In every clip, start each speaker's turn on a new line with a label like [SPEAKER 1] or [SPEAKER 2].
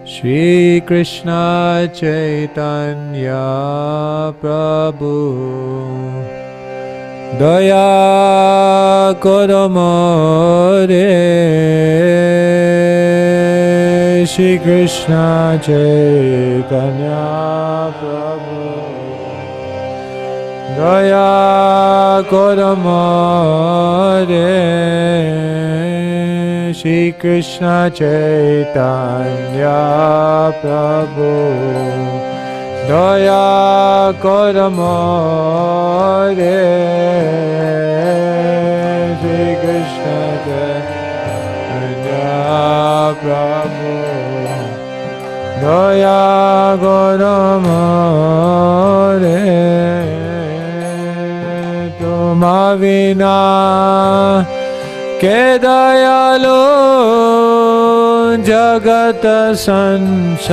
[SPEAKER 1] Shri Krishna Chaitanya Prabhu Daya Kodamore. Shri Krishna Chaitanya Prabhu Daya Kodamore. Shri Krishna Chaitanya Prabhu Daya Kodamore. Shri Krishna Chaitanya Prabhu Daya Kodamore. Tumavina ke dayalu jagat sansare.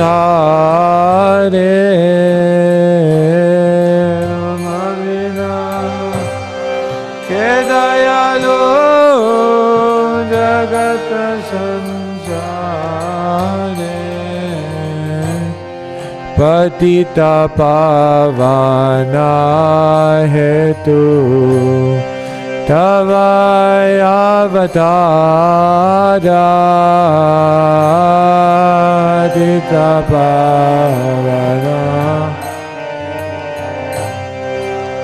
[SPEAKER 1] Tumavina ke dayalu jagat sansare. Patita pavana hetu Tavaya avatara. Patita pavana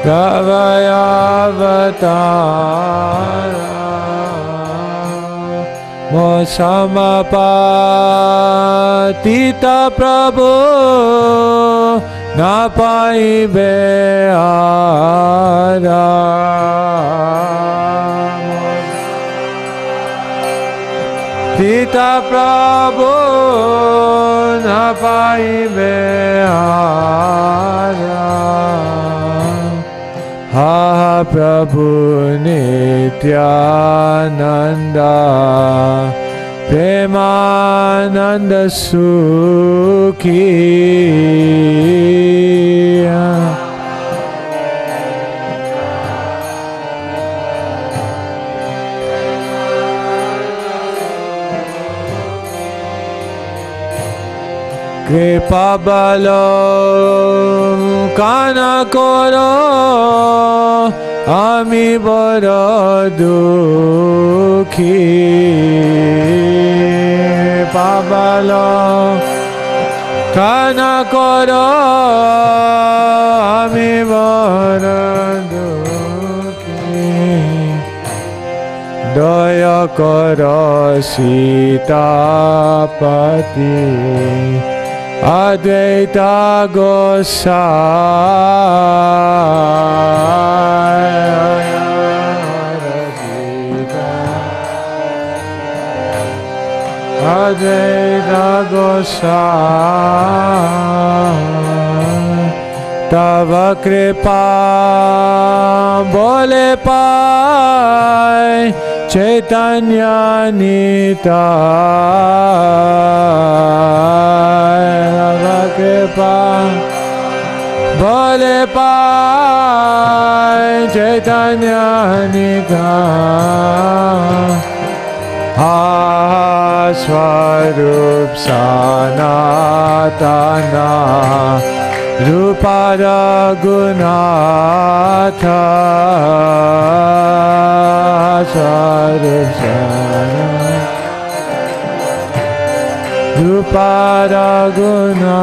[SPEAKER 1] Tavaya avatara. Mosamapatita Prabhu na paibe ara. Tita Prabhu na paibe ara. Ha Prabhu Nityananda Premananda Sukhi. Kripa balo kana koro ami boro dukhi. Kripa balo kana koro ami boro dukhi. Daya koro Sitapati Advaita Gosai. Advaita Gosai. Tava kripa bole pai Chaitanya Nitai. Tava kripa bole pai Chaitanya Nitai. Swarup Sanatana Rupa Raghunatha. Swarup Sanatana Rupa Raghunatha.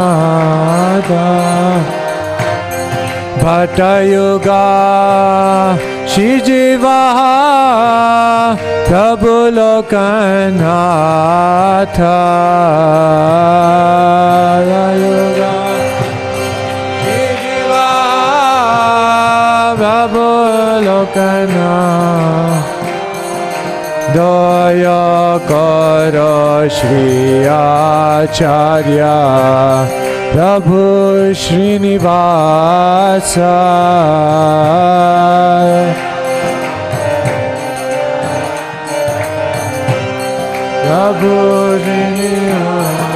[SPEAKER 1] Bhatta Yuga Shijivaha Prabhu Lokanatha. Yuga Shijivaha Prabhu Lokanatha. Daya karo Shri Acharya Prabhu Srinivasa. Prabhu Srinivasa.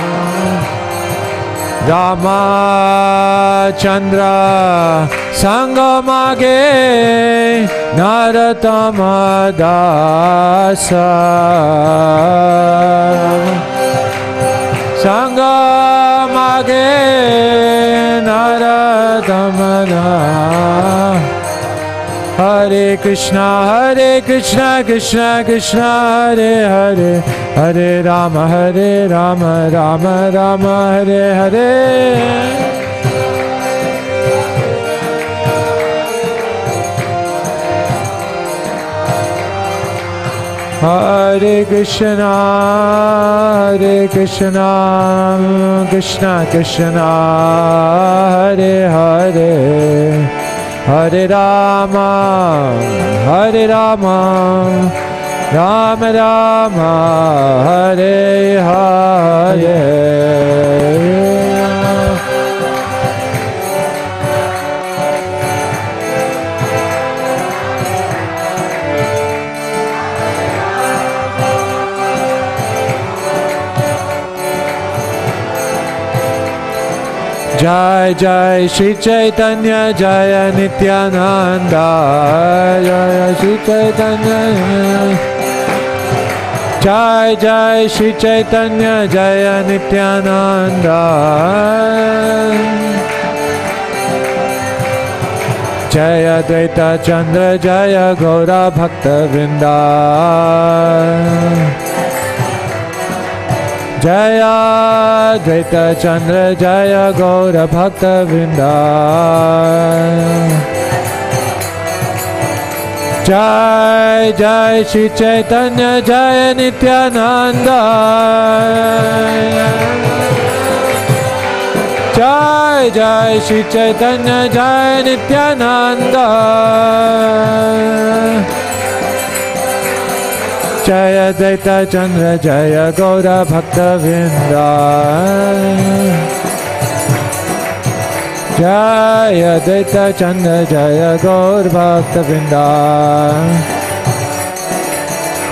[SPEAKER 1] Ramachandra Sangamage Naratama Dasa Sangha Rage Naradamana. Hare Krishna Krishna Krishna Hare Hare, Hare Rama Rama Rama Hare Hare. Hare Krishna Krishna Krishna Hare Hare, Hare Rama Rama Rama Hare Hare. Jai Jai Shri Chaitanya Jaya Nityananda, Jaya Shri Chaitanya. Jai Jai Shri Chaitanya Jaya Nityananda. Jaya Dvaita Chandra Jaya Gaura Bhakta Vrinda. Jaya Dvaita Chandra Jaya Gaura Bhakta Vrinda. Jai Jai Shri Chaitanya Jaya Nityananda. Jai Jai Shri Chaitanya Jaya Nityananda. Jaya Dvaita Chandra Jaya Gaura Bhakta Vrinda. Jaya Dvaita Chandra Jaya Gaura Bhakta Vrinda.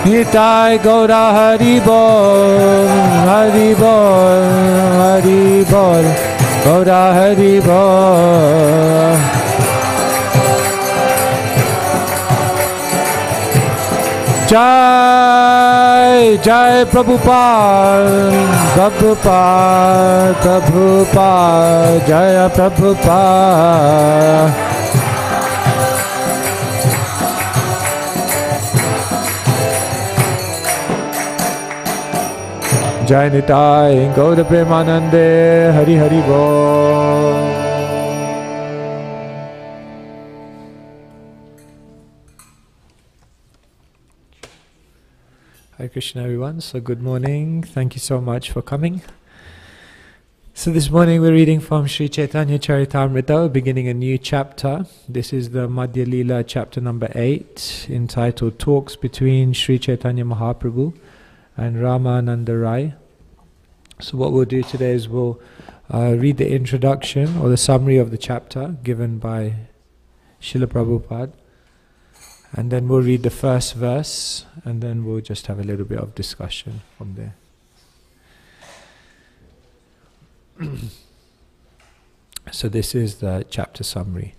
[SPEAKER 1] Nitai Gaura Hari Bol, Hari Bol, Hari Bol, Gaura Hari Bol. Jai Jai Prabhupada, Prabhupada, Prabhupada, Jaya Prabhupada. Jai Nitai Gaura Premanande, Hari Hari Bol. Hare Krishna everyone, so good morning, thank you so much for coming. So this morning we're reading from Sri Chaitanya Charitamrita, beginning a new chapter. This is the Madhya Leela chapter number 8, entitled Talks Between Sri Chaitanya Mahaprabhu and Ramananda Raya. So what we'll do today is we'll read the introduction or the summary of the chapter given by Srila Prabhupada. And then we'll read the first verse, and then we'll just have a little bit of discussion from there. So this is the chapter summary.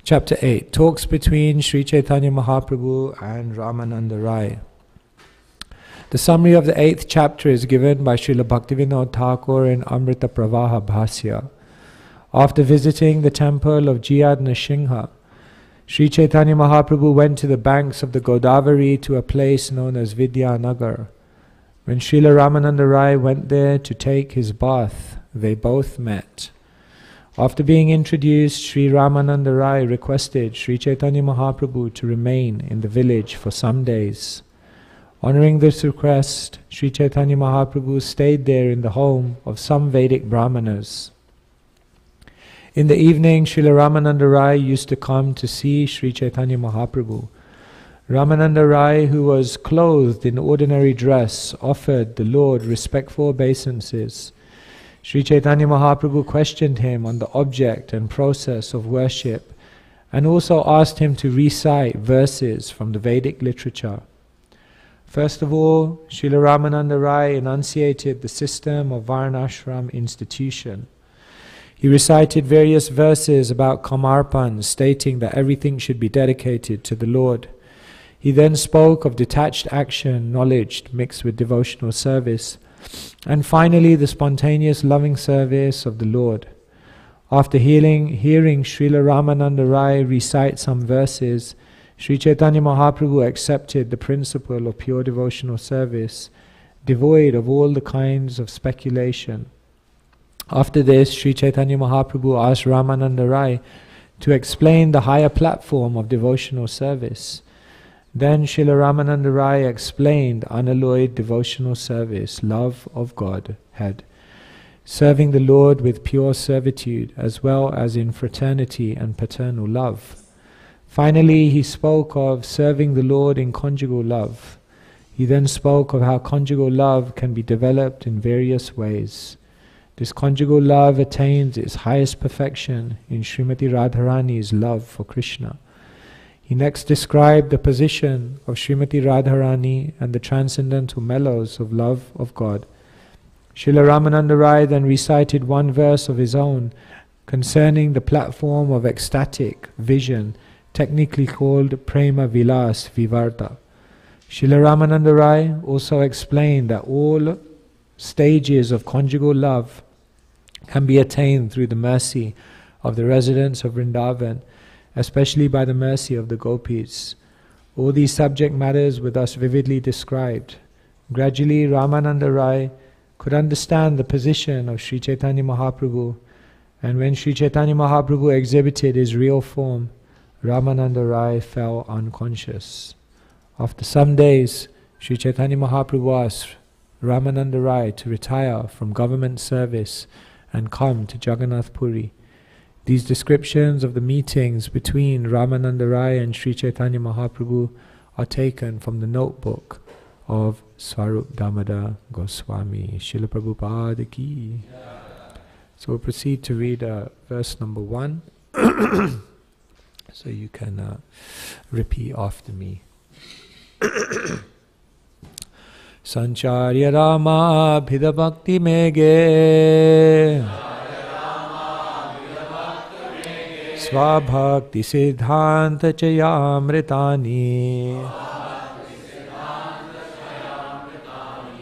[SPEAKER 1] Chapter 8, Talks Between Sri Chaitanya Mahaprabhu and Ramananda Raya. The summary of the 8th chapter is given by Srila Bhaktivinoda Thakur in Amrita Pravaha Bhasya. After visiting the temple of Jiyad Nrsimha, Sri Chaitanya Mahaprabhu went to the banks of the Godavari to a place known as Vidyanagar. When Srila Ramananda Raya went there to take his bath, they both met. After being introduced, Sri Ramananda Raya requested Sri Chaitanya Mahaprabhu to remain in the village for some days. Honoring this request, Sri Chaitanya Mahaprabhu stayed there in the home of some Vedic Brahmanas. In the evening, Srila Ramananda Raya used to come to see Sri Chaitanya Mahaprabhu. Ramananda Raya, who was clothed in ordinary dress, offered the Lord respectful obeisances. Sri Chaitanya Mahaprabhu questioned him on the object and process of worship, and also asked him to recite verses from the Vedic literature. First of all, Srila Ramananda Raya enunciated the system of Varnashram institution. He recited various verses about Kamarpan, stating that everything should be dedicated to the Lord. He then spoke of detached action, knowledge mixed with devotional service, And finally, the spontaneous loving service of the Lord. After hearing Srila Ramananda Rai recite some verses, Sri Chaitanya Mahaprabhu accepted the principle of pure devotional service, devoid of all the kinds of speculation. After this, Sri Chaitanya Mahaprabhu asked Ramananda Rai to explain the higher platform of devotional service. Then Srila Ramananda Rai explained unalloyed devotional service, love of Godhead, serving the Lord with pure servitude, as well as in fraternity and paternal love. Finally, he spoke of serving the Lord in conjugal love. He then spoke of how conjugal love can be developed in various ways. This conjugal love attains its highest perfection in Srimati Radharani's love for Krishna. He next described the position of Srimati Radharani and the transcendental mellows of love of God. Srila Ramananda Rai then recited one verse of his own concerning the platform of ecstatic vision, technically called Prema Vilas Vivarta. Srila Ramananda Rai also explained that all stages of conjugal love can be attained through the mercy of the residents of Vrindavan, especially by the mercy of the gopis. All these subject matters were thus vividly described. Gradually, Ramananda Rai could understand the position of Sri Chaitanya Mahaprabhu, and when Sri Chaitanya Mahaprabhu exhibited his real form, Ramananda Rai fell unconscious. After some days, Sri Chaitanya Mahaprabhu asked Ramananda Rai to retire from government service and come to Jagannath Puri. These descriptions of the meetings between Ramananda Rai and Sri Chaitanya Mahaprabhu are taken from the notebook of Swarup Damodar Goswami. Srila Prabhupada ki. So we'll proceed to read verse number 1. So you can repeat after me. Sancharya Rama Bhida Bhakti Mege Svabhakti Siddhanta Chayamritani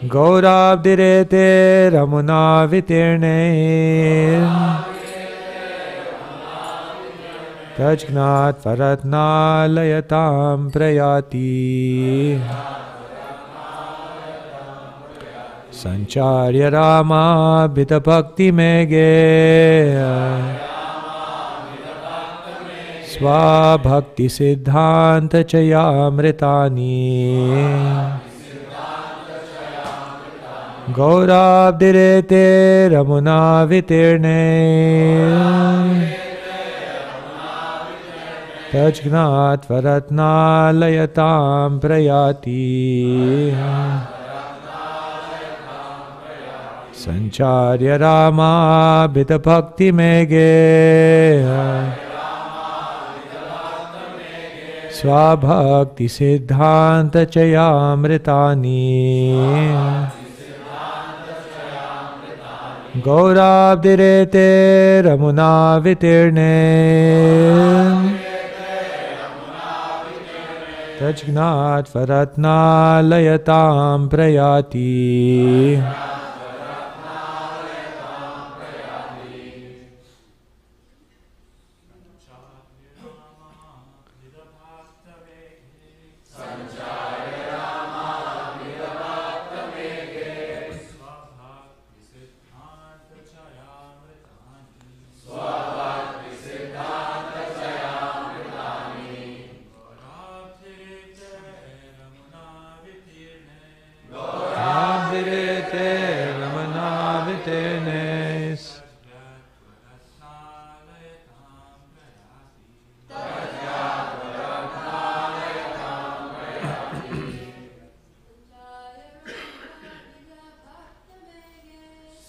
[SPEAKER 1] Gaurabdirete Ramuna Vitirne Tajgnat Varatna Layatam Prayati Sancharya Rama Bhita Bhakti Mege Svabhakti Siddhanta Chayamritani Gaurabdirete Ramuna Vitirne Tajgnat Varatna Layatam Prayati Sancharya Rama Bhita Bhakti Mege Svabhakti Siddhanta Chayamritani Gaurabdirete Ramuna Vitirne Tajgnat Varatna Layatam Prayati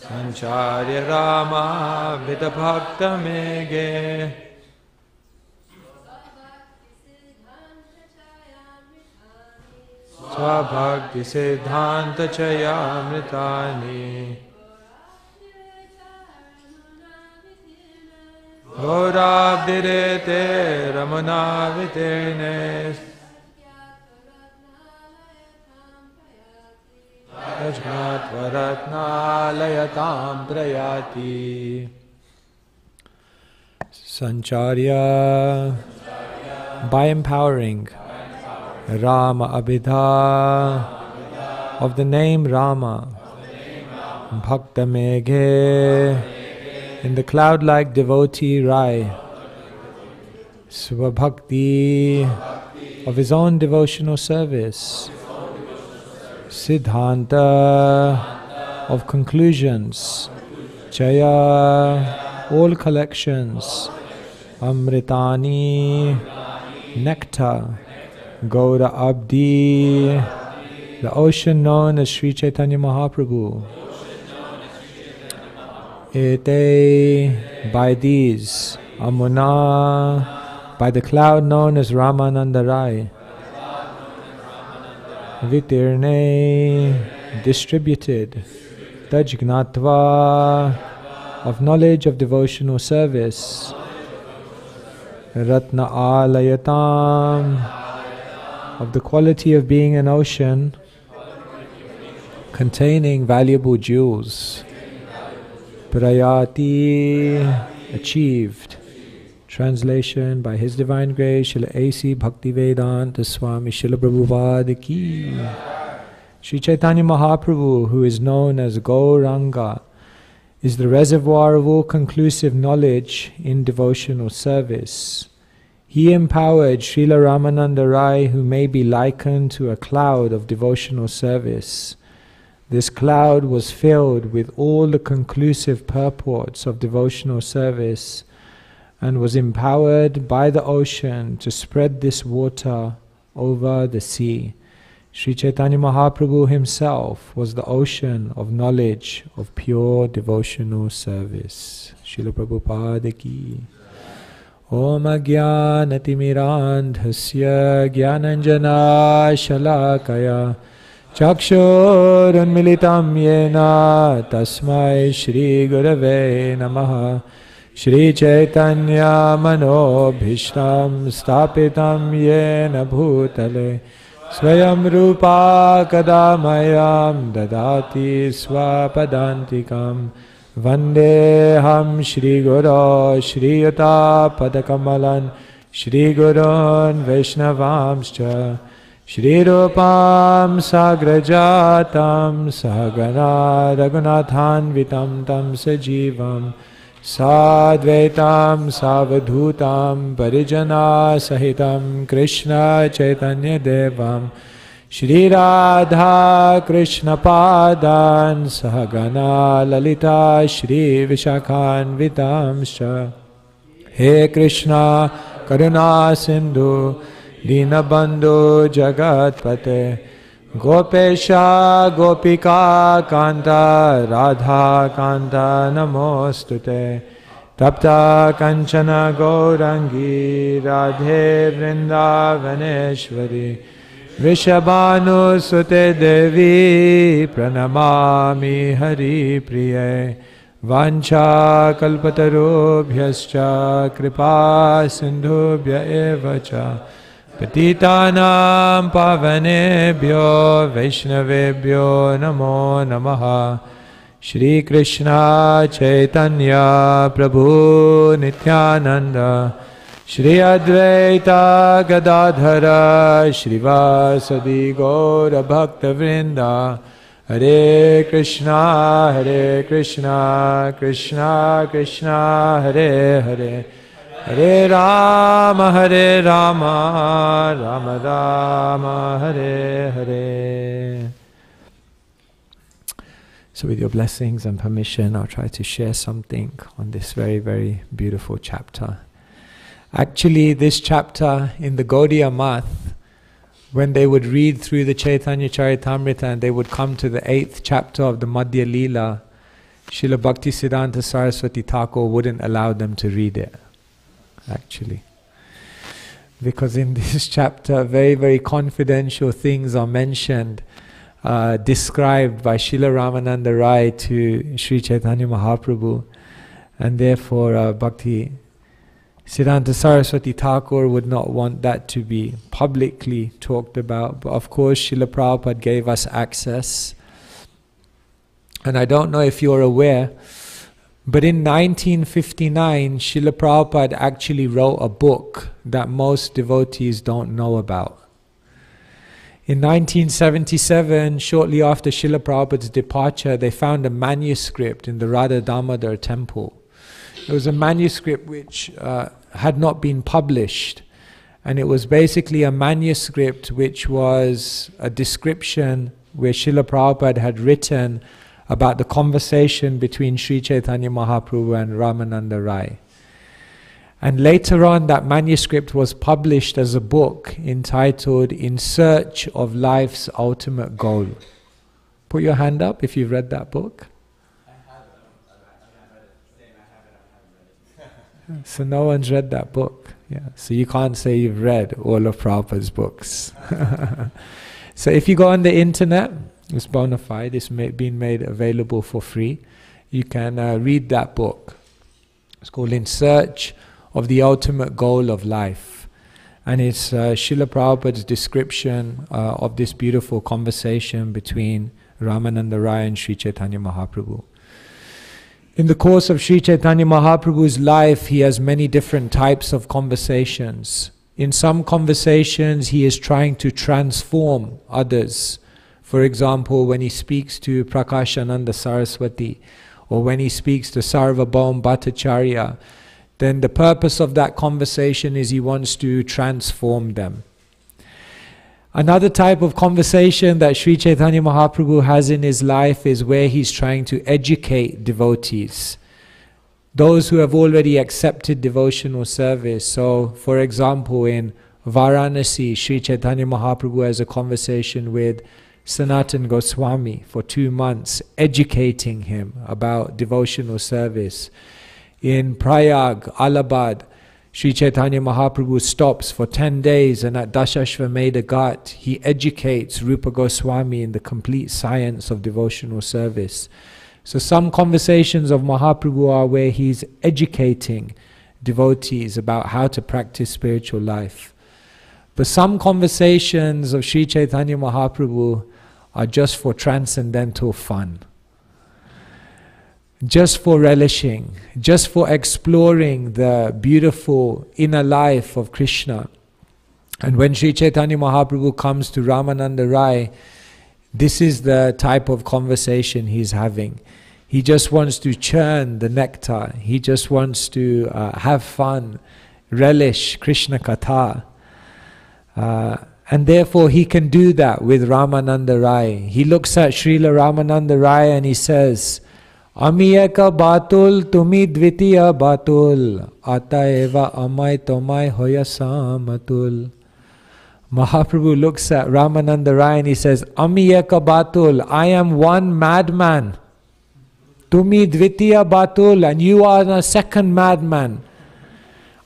[SPEAKER 1] Sancharya Rama Bhita Bhakta Mege Svabhakti Siddhanta Chayamritani Gaurabdirete Ramana Vitirne Ajnatva Ratnalayatam Prayati. Sancharya, by empowering Rama Abhidha of the name Rama, Bhakta Meghe, in the cloud-like devotee Rai, Svabhakti, of his own devotional service, Siddhanta, of conclusions, Jaya, all collections, Amritani, nectar, Gaura Abdi, the ocean known as Sri Chaitanya Mahaprabhu. Ete, by these, Amuna, by the cloud known as Ramananda Rai. Vitirne, distributed. Tajgnatva, of knowledge of devotional service. Ratna Alayatam, of the quality of being an ocean containing valuable jewels. Prayati, achieved. Translation by His Divine Grace, Srila A.C. Bhaktivedanta Swami, Srila Prabhupada Ki. Sri Chaitanya Mahaprabhu, who is known as Gauranga, is the reservoir of all conclusive knowledge in devotional service. He empowered Srila Ramananda Rai, who may be likened to a cloud of devotional service. This cloud was filled with all the conclusive purports of devotional service and was empowered by the ocean to spread this water over the sea. Sri Chaitanya Mahaprabhu himself was the ocean of knowledge of pure devotional service. Srila Prabhupada Ki. Om Ajnanatirmirandhasya Jnananjana Shalakaya Chakshurunmilitam Yena Tasmai Shri Gurave Namaha. Shri Chaitanya Manobhishtam Stapitam Yena Bhutale Svayam Rupa Kadamayam Dadati Swapadantikam Vandeham Shri Guru Shri Yuta Padakamalan Shri Gurun Vaishnavamscha Shri Rupam Sagrajatam Sahagana Raghunathan Vitam Tam Sajivam Sadvaitam Savadhutam Parijana Sahitam Krishna Chaitanya Devam Shri Radha Krishna Padan Sahagana Lalita Shri Vishakhan Vitamsha. He Krishna Karuna Sindhu Dinabandhu Jagatpate Gopesha Gopika Kanta Radha Kanta Namostute Tapta Kanchana Gaurangi Radhe Vrindavaneshwari Vrishabhanu Sute Devi Pranamami Hari Priye Vancha Kalpatarubhyascha Kripa Sindhubhya Evacha Patitanam Pavanebhyo Vaishnavebhyo Namo Namaha. Shri Krishna Chaitanya Prabhu Nityananda Shri Advaita Gadadhara Shrivasadi Gaura Bhakta Vrinda. Hare Krishna Krishna Krishna Hare Hare Hare Rama Rama Rama Hare Hare. So with your blessings and permission, I'll try to share something on this very, very beautiful chapter. Actually, this chapter in the Gaudiya Math, when they would read through the Chaitanya Charitamrita and they would come to the 8th chapter of the Madhya Leela, Srila Bhaktisiddhanta Saraswati Thakur wouldn't allow them to read it. Actually, because in this chapter very, very confidential things are mentioned, described by Srila Ramananda Rai to Sri Chaitanya Mahaprabhu, and therefore Bhakti Siddhanta Saraswati Thakur would not want that to be publicly talked about. But of course Srila Prabhupada gave us access And I don't know if you're aware, but in 1959, Srila Prabhupada actually wrote a book that most devotees don't know about. In 1977, shortly after Srila Prabhupada's departure, they found a manuscript in the Radha Damodar temple. It was a manuscript which had not been published, and it was basically a manuscript which was a description where Srila Prabhupada had written about the conversation between Sri Chaitanya Mahaprabhu and Ramananda Rai. And later on, that manuscript was published as a book entitled In Search of Life's Ultimate Goal. Put your hand up if you've read that book. So no one's read that book. Yeah. So you can't say you've read all of Prabhupada's books. So if you go on the internet, it's bona fide, it's been made available for free. You can read that book. It's called In Search of the Ultimate Goal of Life. And it's Srila Prabhupada's description of this beautiful conversation between Ramananda Rai and Sri Chaitanya Mahaprabhu. In the course of Sri Chaitanya Mahaprabhu's life, he has many different types of conversations. In some conversations, he is trying to transform others. For example, when he speaks to Prakashananda Saraswati, or when he speaks to Sarvabhaum Bhattacharya, then the purpose of that conversation is he wants to transform them. Another type of conversation that Sri Chaitanya Mahaprabhu has in his life is where he's trying to educate devotees, those who have already accepted devotional service. So, for example, in Varanasi, Sri Chaitanya Mahaprabhu has a conversation with Sanatan Goswami for 2 months, educating him about devotional service. In Prayag, Allahabad, Sri Chaitanya Mahaprabhu stops for 10 days, and at Dashashvamedha Ghat, he educates Rupa Goswami in the complete science of devotional service. So some conversations of Mahaprabhu are where he's educating devotees about how to practice spiritual life. But some conversations of Sri Chaitanya Mahaprabhu are just for transcendental fun, just for relishing, just for exploring the beautiful inner life of Krishna. And when Sri Chaitanya Mahaprabhu comes to Ramananda Rai, this is the type of conversation he's having. He just wants to churn the nectar. He just wants to have fun, relish Krishna Katha. And therefore he can do that with Ramananda Rai. He looks at Srila Ramananda Rai and he says, Ami eka batul, tumi dvitiya batul, ataeva amai tomai hoya samatul. Mahaprabhu looks at Ramananda Rai and he says, Ami eka batul, I am one madman. Tumi dvitiya batul, and you are a second madman.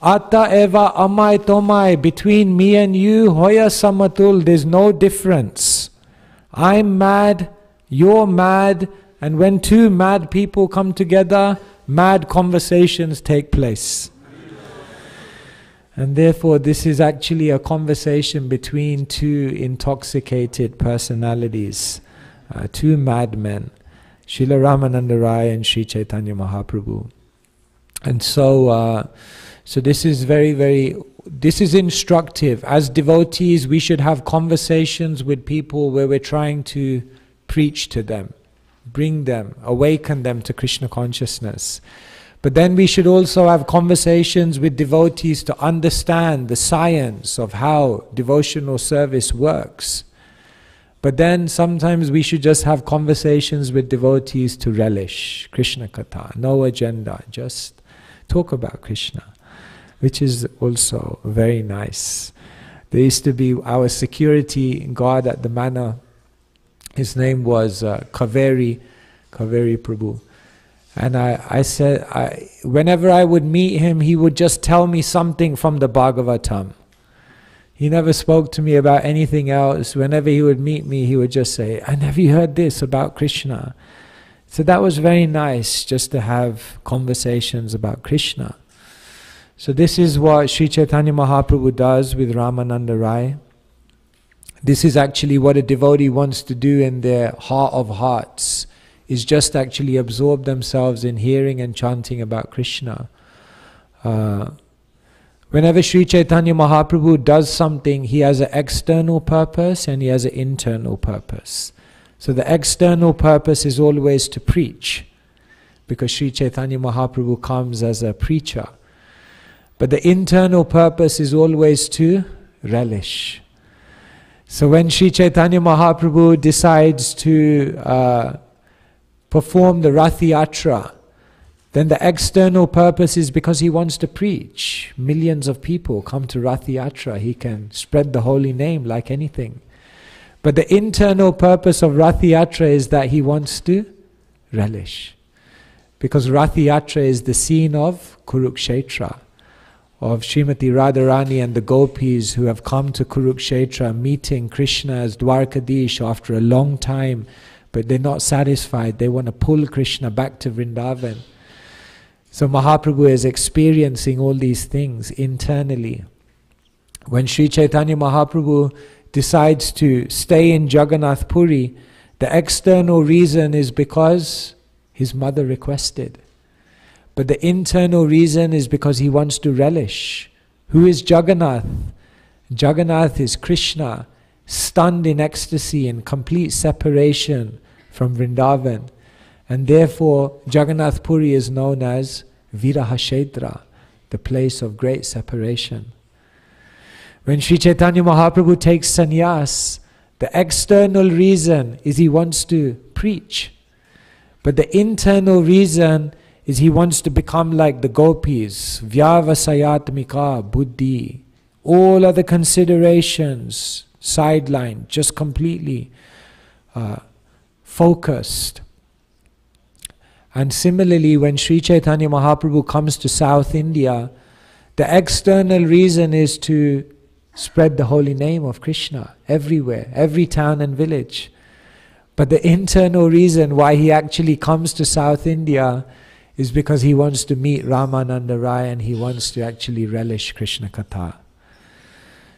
[SPEAKER 1] Ataeva amai tomai, between me and you, hoya samatul, there's no difference. I'm mad, you're mad, and when two mad people come together, mad conversations take place. And therefore this is actually a conversation between two intoxicated personalities, two madmen, Srila Ramananda Rai and Sri Chaitanya Mahaprabhu. And so this is this is instructive. As devotees, we should have conversations with people where we're trying to preach to them, bring them, awaken them to Krishna consciousness. But then we should also have conversations with devotees to understand the science of how devotional service works. But then sometimes we should just have conversations with devotees to relish Krishna Katha, no agenda, just talk about Krishna, which is also very nice. There used to be our security guard at the manor. His name was Kaveri Prabhu. And I said, whenever I would meet him, he would just tell me something from the Bhagavatam. He never spoke to me about anything else. Whenever he would meet me, he would just say, and have you heard this about Krishna? So that was very nice, just to have conversations about Krishna. So this is what Sri Chaitanya Mahaprabhu does with Ramananda Rai. This is actually what a devotee wants to do in their heart of hearts, is just actually absorb themselves in hearing and chanting about Krishna. Whenever Sri Chaitanya Mahaprabhu does something, he has an external purpose and he has an internal purpose. So the external purpose is always to preach, because Sri Chaitanya Mahaprabhu comes as a preacher. But the internal purpose is always to relish. So when Sri Chaitanya Mahaprabhu decides to perform the Rath Yatra, then the external purpose is because he wants to preach. Millions of people come to Rath Yatra. He can spread the holy name like anything. But the internal purpose of Rath Yatra is that he wants to relish. Because Rath Yatra is the scene of Kurukshetra, of Srimati Radharani and the gopis who have come to Kurukshetra, meeting Krishna as Dwarkadish after a long time, but they're not satisfied. They want to pull Krishna back to Vrindavan. So Mahaprabhu is experiencing all these things internally. When Sri Chaitanya Mahaprabhu decides to stay in Jagannath Puri, the external reason is because his mother requested. But the internal reason is because he wants to relish. Who is Jagannath? Jagannath is Krishna, stunned in ecstasy in complete separation from Vrindavan. And therefore, Jagannath Puri is known as Virahashedra, the place of great separation. When Sri Chaitanya Mahaprabhu takes sannyas, the external reason is he wants to preach. But the internal reason is he wants to become like the gopis, vyavasayatmika buddhi. All other considerations sidelined, just completely focused. And similarly, when Sri Chaitanya Mahaprabhu comes to South India, the external reason is to spread the holy name of Krishna everywhere, every town and village. But the internal reason why he actually comes to South India is because he wants to meet Ramananda Raya and he wants to actually relish Krishna Katha.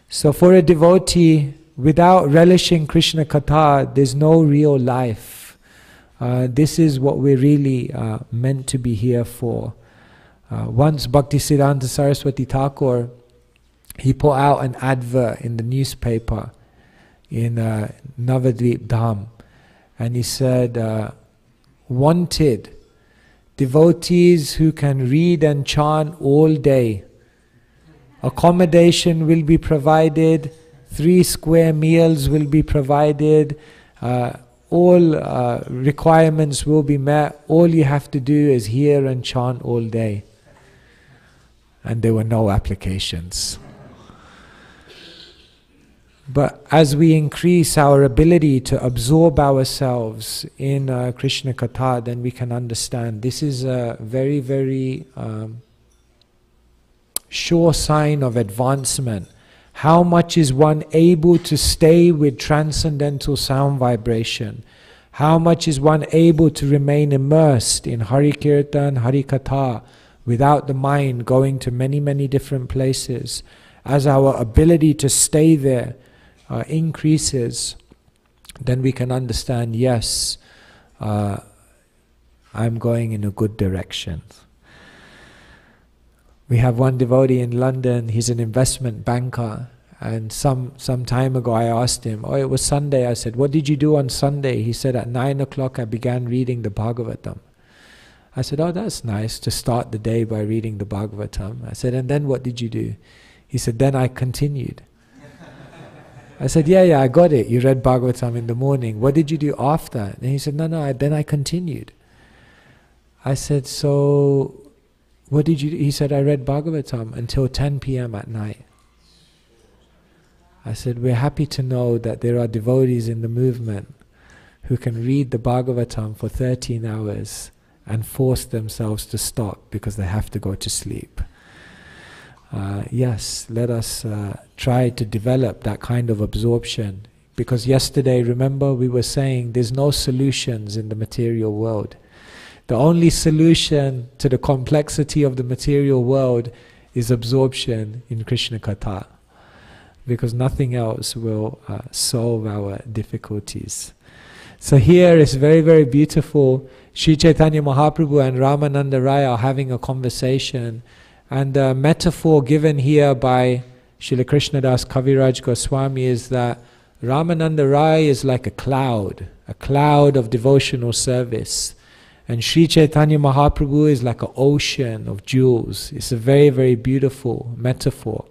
[SPEAKER 1] So for a devotee, without relishing Krishna Katha, there's no real life. This is what we're really meant to be here for. Once Bhaktisiddhanta Saraswati Thakur, he put out an advert in the newspaper in Navadvip Dham, and he said, wanted devotees who can read and chant all day. Accommodation will be provided, 3 square meals will be provided, all requirements will be met. All you have to do is hear and chant all day. And there were no applications. But as we increase our ability to absorb ourselves in Krishna Katha, then we can understand this is a very, very sure sign of advancement. How much is one able to stay with transcendental sound vibration? How much is one able to remain immersed in Hari Kirtan, Hari Katha, without the mind going to many, many different places? As our ability to stay there increases, then we can understand, yes, I'm going in a good direction. We have one devotee in London, he's an investment banker, and some time ago I asked him, oh, it was Sunday. I said, what did you do on Sunday? He said, at 9 o'clock I began reading the Bhagavatam. I said, oh, that's nice to start the day by reading the Bhagavatam. I said, and then what did you do? He said, then I continued. I said, yeah, I got it. You read Bhagavatam in the morning. What did you do after? And he said, no, then I continued. I said, so what did you do? He said, I read Bhagavatam until 10 p.m. at night. I said, we're happy to know that there are devotees in the movement who can read the Bhagavatam for 13 hours and force themselves to stop because they have to go to sleep. Yes, let us try to develop that kind of absorption. Because yesterday, remember, we were saying there's no solutions in the material world. The only solution to the complexity of the material world is absorption in Krishna Katha. Because nothing else will solve our difficulties. So here it's very, very beautiful. Sri Chaitanya Mahaprabhu and Ramananda Raya are having a conversation. And the metaphor given here by Srila Krishnadas Kaviraj Goswami is that Ramananda Raya is like a cloud of devotional service. And Sri Chaitanya Mahaprabhu is like an ocean of jewels. It's a very, very beautiful metaphor.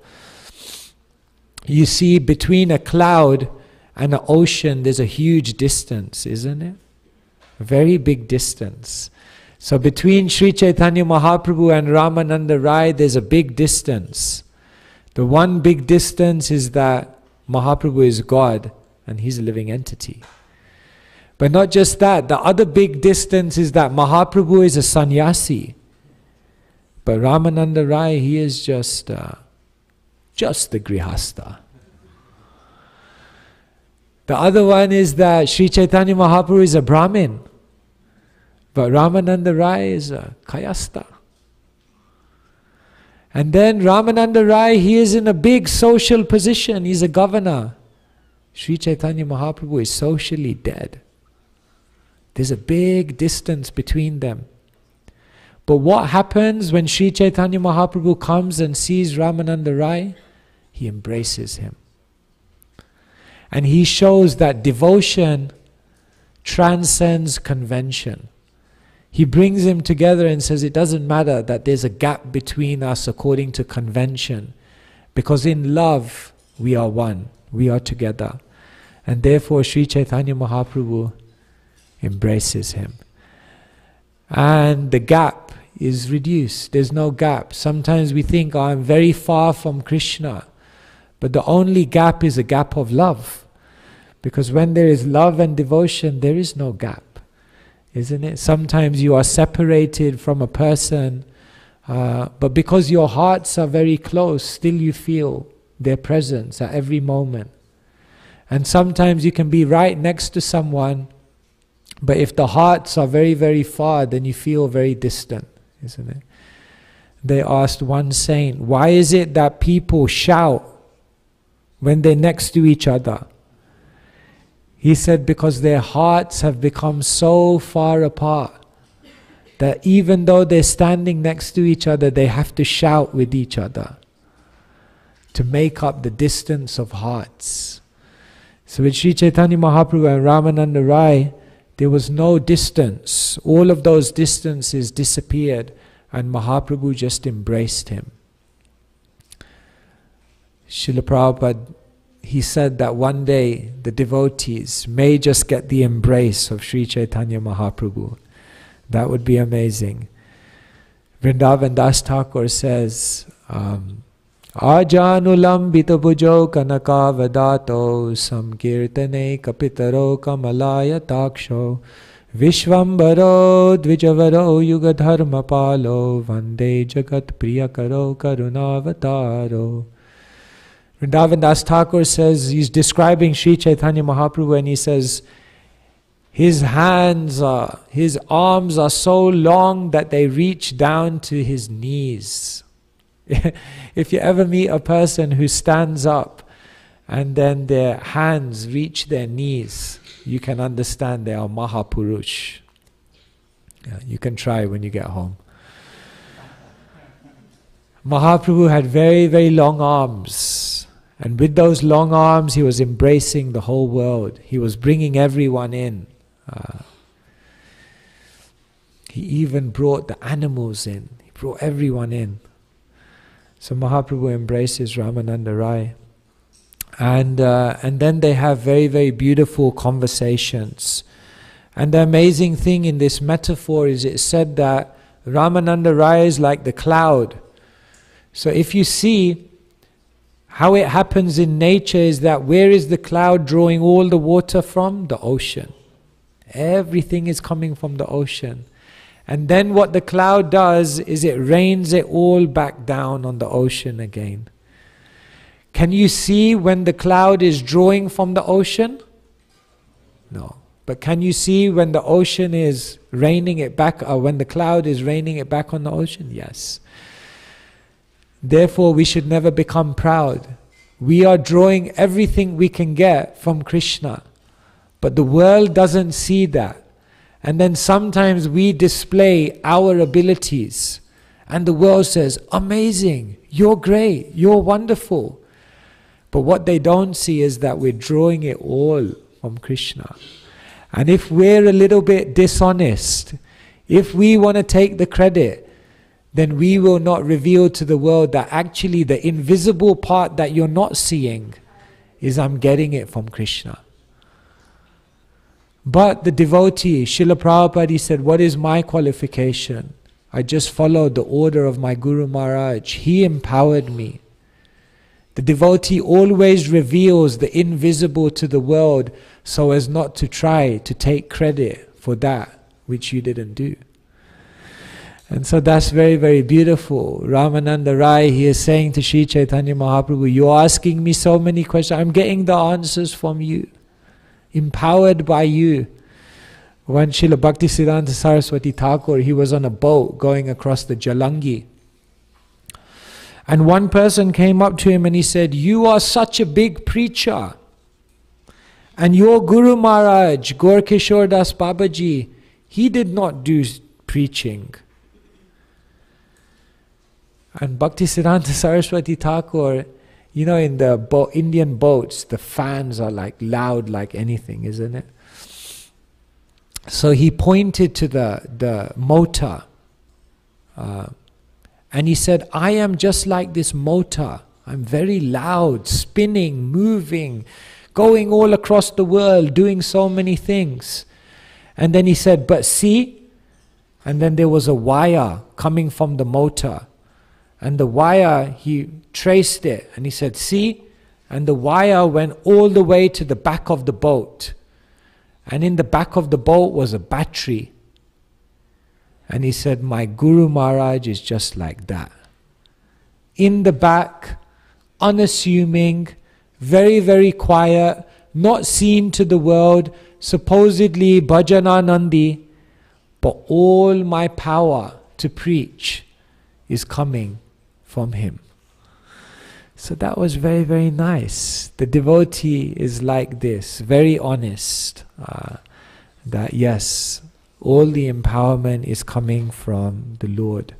[SPEAKER 1] You see, between a cloud and an ocean, there's a huge distance, isn't it? A very big distance. So between Sri Chaitanya Mahaprabhu and Ramananda Raya, there's a big distance. The one big distance is that Mahaprabhu is God and he's a living entity. But not just that, the other big distance is that Mahaprabhu is a sannyasi. But Ramananda Raya, he is just the grihastha. The other one is that Sri Chaitanya Mahaprabhu is a Brahmin. But Ramananda Raya is a kayastha. And then Ramananda Raya, he is in a big social position. He's a governor. Sri Chaitanya Mahaprabhu is socially dead. There's a big distance between them. But what happens when Sri Chaitanya Mahaprabhu comes and sees Ramananda Raya? He embraces him. And he shows that devotion transcends convention. He brings him together and says it doesn't matter that there's a gap between us according to convention, because in love we are one, we are together. And therefore Sri Chaitanya Mahaprabhu embraces him. And the gap is reduced. There's no gap. Sometimes we think, oh, I'm very far from Krishna. But the only gap is a gap of love. Because when there is love and devotion, there is no gap. Isn't it? Sometimes you are separated from a person, but because your hearts are very close, still you feel their presence at every moment. And sometimes you can be right next to someone, but if the hearts are very, very far, then you feel very distant, isn't it? They asked one saint, why is it that people shout when they're next to each other? He said, because their hearts have become so far apart that even though they're standing next to each other, they have to shout with each other to make up the distance of hearts. So with Sri Chaitanya Mahaprabhu and Ramananda Raya, there was no distance. All of those distances disappeared and Mahaprabhu just embraced him. Srila Prabhupada, he said that one day the devotees may just get the embrace of Sri Chaitanya Mahaprabhu. That would be amazing. Vrindavan Das Thakur says, Ajanulam bitabujo kanaka vadato samkirtane kapitaro kamalaya taksho vishvambaro dvijavaro yugadharma palo vande jagat priyakaro karunavataro. Vrindavan Das Thakur says, he's describing Sri Chaitanya Mahaprabhu and he says, his arms are so long that they reach down to his knees. If you ever meet a person who stands up and then their hands reach their knees, you can understand they are Mahapurush. Yeah, you can try when you get home. Mahaprabhu had very, very long arms. And with those long arms, he was embracing the whole world. He was bringing everyone in. He even brought the animals in. He brought everyone in. So Mahaprabhu embraces Ramananda Raya. And then they have very, very beautiful conversations. And the amazing thing in this metaphor is it said that Ramananda Raya is like the cloud. So if you see, how it happens in nature is that where is the cloud drawing all the water from? The ocean. Everything is coming from the ocean. And then what the cloud does is it rains it all back down on the ocean again. Can you see when the cloud is drawing from the ocean? No. But can you see when the ocean is raining it back, or when the cloud is raining it back on the ocean? Yes. Therefore, we should never become proud. We are drawing everything we can get from Krishna. But the world doesn't see that. And then sometimes we display our abilities and the world says, amazing, you're great, you're wonderful. But what they don't see is that we're drawing it all from Krishna. And if we're a little bit dishonest, if we want to take the credit, then we will not reveal to the world that actually the invisible part that you're not seeing is I'm getting it from Krishna. But the devotee, Srila Prabhupada, he said, what is my qualification? I just followed the order of my Guru Maharaj. He empowered me. The devotee always reveals the invisible to the world so as not to try to take credit for that which you didn't do. And so that's very, very beautiful. Ramananda Raya, he is saying to Sri Chaitanya Mahaprabhu, you're asking me so many questions. I'm getting the answers from you. Empowered by you. When Srila Bhaktisiddhanta Saraswati Thakur, he was on a boat going across the Jalangi. And one person came up to him and he said, you are such a big preacher. And your Guru Maharaj, Gaur Kishore Das Babaji, he did not do preaching. And Bhaktisiddhanta Saraswati Thakur, you know, in the Indian boats, the fans are like loud like anything, isn't it? So he pointed to the motor and he said, I am just like this motor. I'm very loud, spinning, moving, going all across the world, doing so many things. And then he said, but see, and then there was a wire coming from the motor. And the wire, he traced it and he said, see? And the wire went all the way to the back of the boat. And in the back of the boat was a battery. And he said, my Guru Maharaj is just like that. In the back, unassuming, very, very quiet, not seen to the world, supposedly Bhajananandi, but all my power to preach is coming from him. So that was very, very nice. The devotee is like this, very honest, that yes, all the empowerment is coming from the Lord.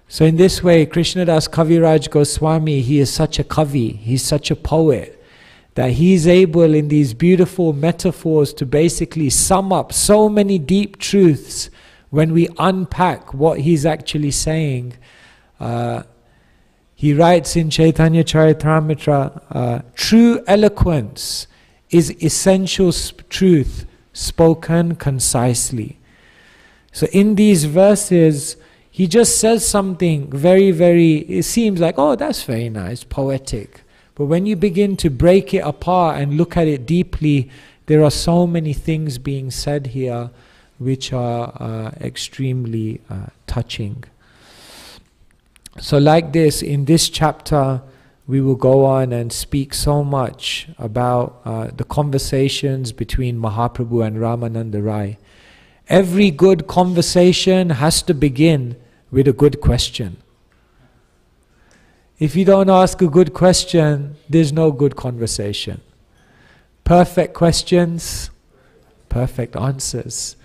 [SPEAKER 1] So in this way, Krishnadas Kaviraj Goswami, he is such a kavi, he's such a poet, that he's able in these beautiful metaphors to basically sum up so many deep truths when we unpack what he's actually saying. He writes in Chaitanya Charitamrita, true eloquence is essential truth spoken concisely. So in these verses, he just says something very, very, it seems like, oh, that's very nice, poetic. But when you begin to break it apart and look at it deeply, there are so many things being said here which are extremely touching. So like this, in this chapter, we will go on and speak so much about the conversations between Mahaprabhu and Ramananda Raya. Every good conversation has to begin with a good question. If you don't ask a good question, there's no good conversation. Perfect questions, perfect answers.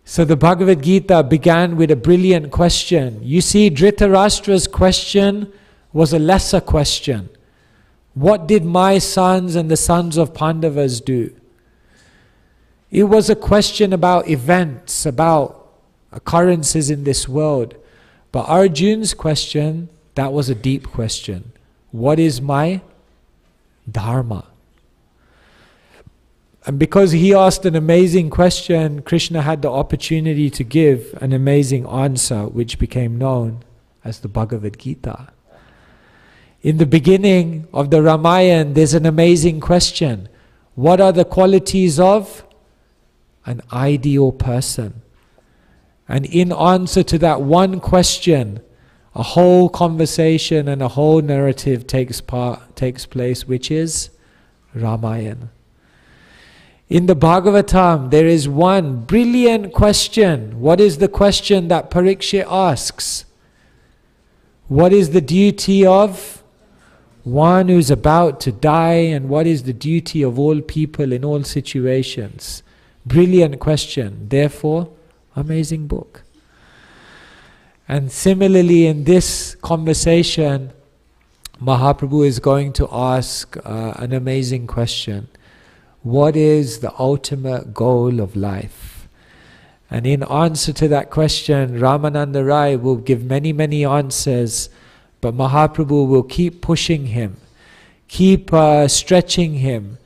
[SPEAKER 1] So the Bhagavad Gita began with a brilliant question. You see, Dhritarashtra's question was a lesser question. What did my sons and the sons of Pandavas do? It was a question about events, about occurrences in this world. But Arjun's question, that was a deep question. What is my dharma? And because he asked an amazing question, Krishna had the opportunity to give an amazing answer, which became known as the Bhagavad Gita. In the beginning of the Ramayana, there's an amazing question. What are the qualities of an ideal person? And in answer to that one question, a whole conversation and a whole narrative takes place, which is Ramayana. In the Bhagavatam, there is one brilliant question. What is the question that Parikshit asks? What is the duty of one who's about to die, and what is the duty of all people in all situations? Brilliant question. Therefore, amazing book. And similarly, in this conversation, Mahaprabhu is going to ask an amazing question. What is the ultimate goal of life? And in answer to that question, Ramananda Rai will give many, many answers, but Mahaprabhu will keep pushing him, keep stretching him,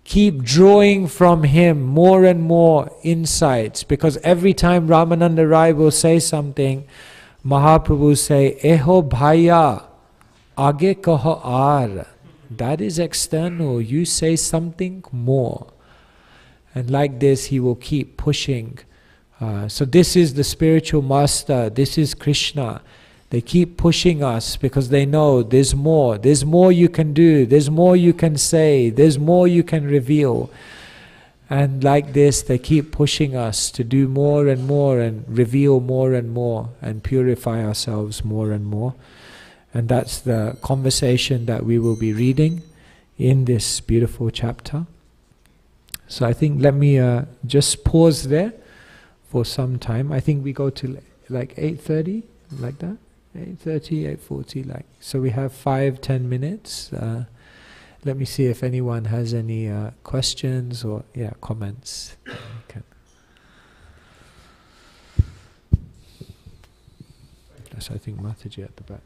[SPEAKER 1] keep drawing from him more and more insights, because every time Ramananda Rai will say something, Mahaprabhu will say, Eho bhaiya, age kaho aar. That is external, you say something more. And like this he will keep pushing. So this is the spiritual master, this is Krishna. They keep pushing us because they know there's more you can do, there's more you can say, there's more you can reveal. And like this they keep pushing us to do more and reveal more and purify ourselves more and more. And that's the conversation that we will be reading in this beautiful chapter. So I think let me just pause there for some time. I think we go to like 8:30, like that. 8:30, 8:40, like. So we have 5-10 minutes. Let me see if anyone has any questions or comments. Okay. So I think Mataji at the back.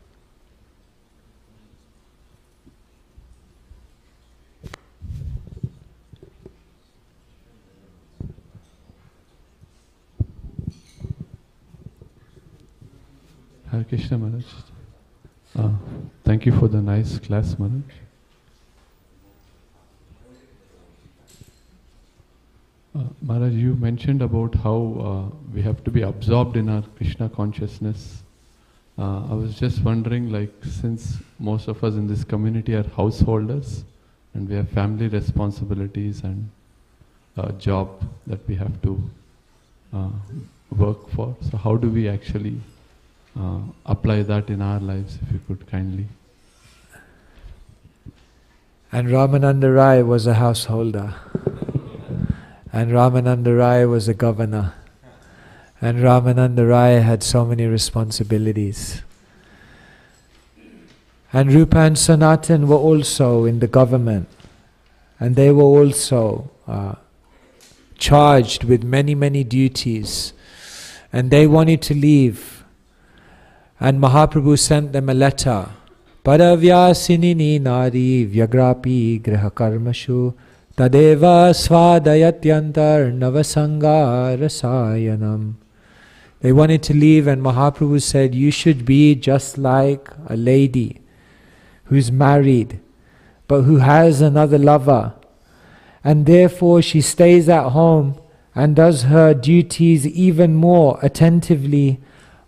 [SPEAKER 2] Hare Krishna Maharaj. Thank you for the nice class, Maharaj. Maharaj, you mentioned about how we have to be absorbed in our Krishna consciousness. I was just wondering, like, since most of us in this community are householders and we have family responsibilities and a job that we have to work for, so how do we actually apply that in our lives, if you could kindly?
[SPEAKER 1] And Ramananda Rai was a householder. And Ramananda Rai was a governor. And Ramananda Rai had so many responsibilities. And Rupa and Sanatan were also in the government. And they were also charged with many, many duties. And they wanted to leave. And Mahaprabhu sent them a letter. Paravyasinini nari vyagrapi graha karmashu tadeva svadayatyantar navasanga rasayanam. They wanted to leave, and Mahaprabhu said, you should be just like a lady who's married but who has another lover, and therefore she stays at home and does her duties even more attentively,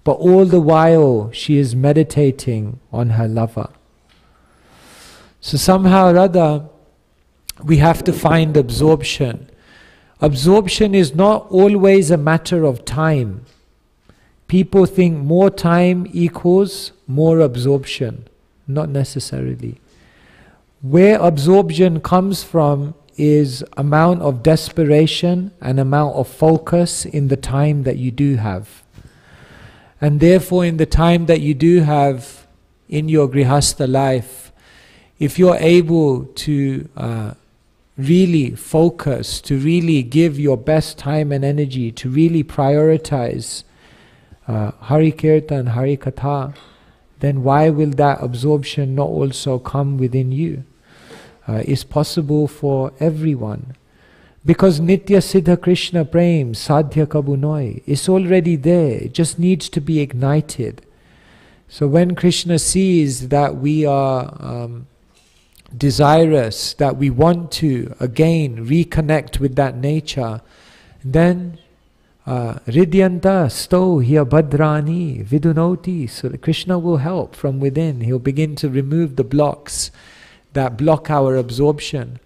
[SPEAKER 1] but all the while she is meditating on her lover. So somehow or other we have to find absorption. Absorption is not always a matter of time. People think more time equals more absorption. Not necessarily. Where absorption comes from is amount of desperation and amount of focus in the time that you do have. And therefore, in the time that you do have in your grihastha life, if you're able to really focus, to really give your best time and energy, to really prioritize Hari Kirtan, Hari Katha, then why will that absorption not also come within you? It's possible for everyone. Because Nitya Siddha Krishna Prem, Sadhya Kabunoi, is already there. It just needs to be ignited. So when Krishna sees that we are desirous, that we want to again reconnect with that nature, then Ridyanta sto hiya bhadrani vidunoti. So Krishna will help from within. He'll begin to remove the blocks that block our absorption.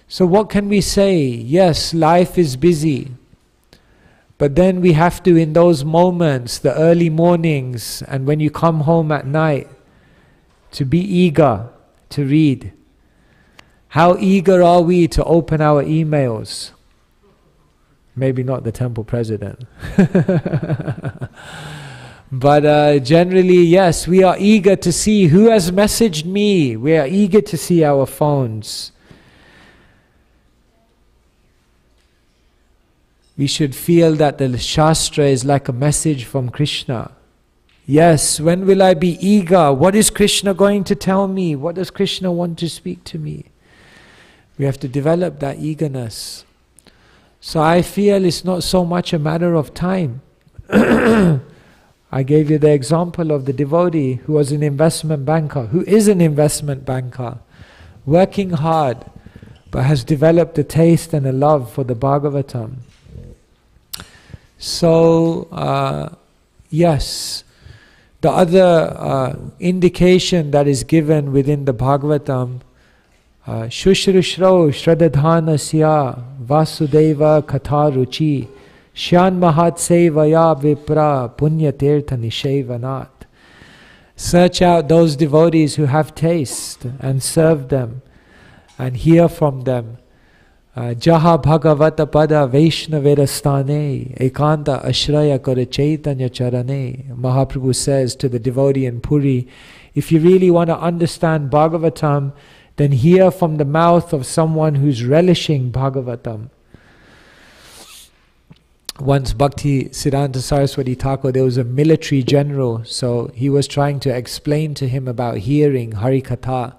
[SPEAKER 1] So what can we say? Yes, life is busy. But then we have to, in those moments, the early mornings, and when you come home at night, to be eager, to read? How eager are we to open our emails? Maybe not the temple president. But generally, yes, we are eager to see who has messaged me. We are eager to see our phones. We should feel that the Shastra is like a message from Krishna. Yes, when will I be eager? What is Krishna going to tell me? What does Krishna want to speak to me? We have to develop that eagerness. So I feel it's not so much a matter of time. I gave you the example of the devotee who was an investment banker, who is an investment banker, working hard, but has developed a taste and a love for the Bhagavatam. So, yes, the other indication that is given within the Bhagavatam, Shushrushro Shradadhanasya Vasudeva Katharuchi Shyan Mahatsevaya Vipra Punyatirtha Nishevanat. Search out those devotees who have taste and serve them and hear from them. Jaha Bhagavata Pada Vaishnavedastane Ekanta Ashraya Kara Chaitanya Charane. Mahaprabhu says to the devotee in Puri, if you really want to understand Bhagavatam, then hear from the mouth of someone who's relishing Bhagavatam. Once Bhakti Siddhanta Saraswati Thakur, there was a military general, so he was trying to explain to him about hearing Harikatha.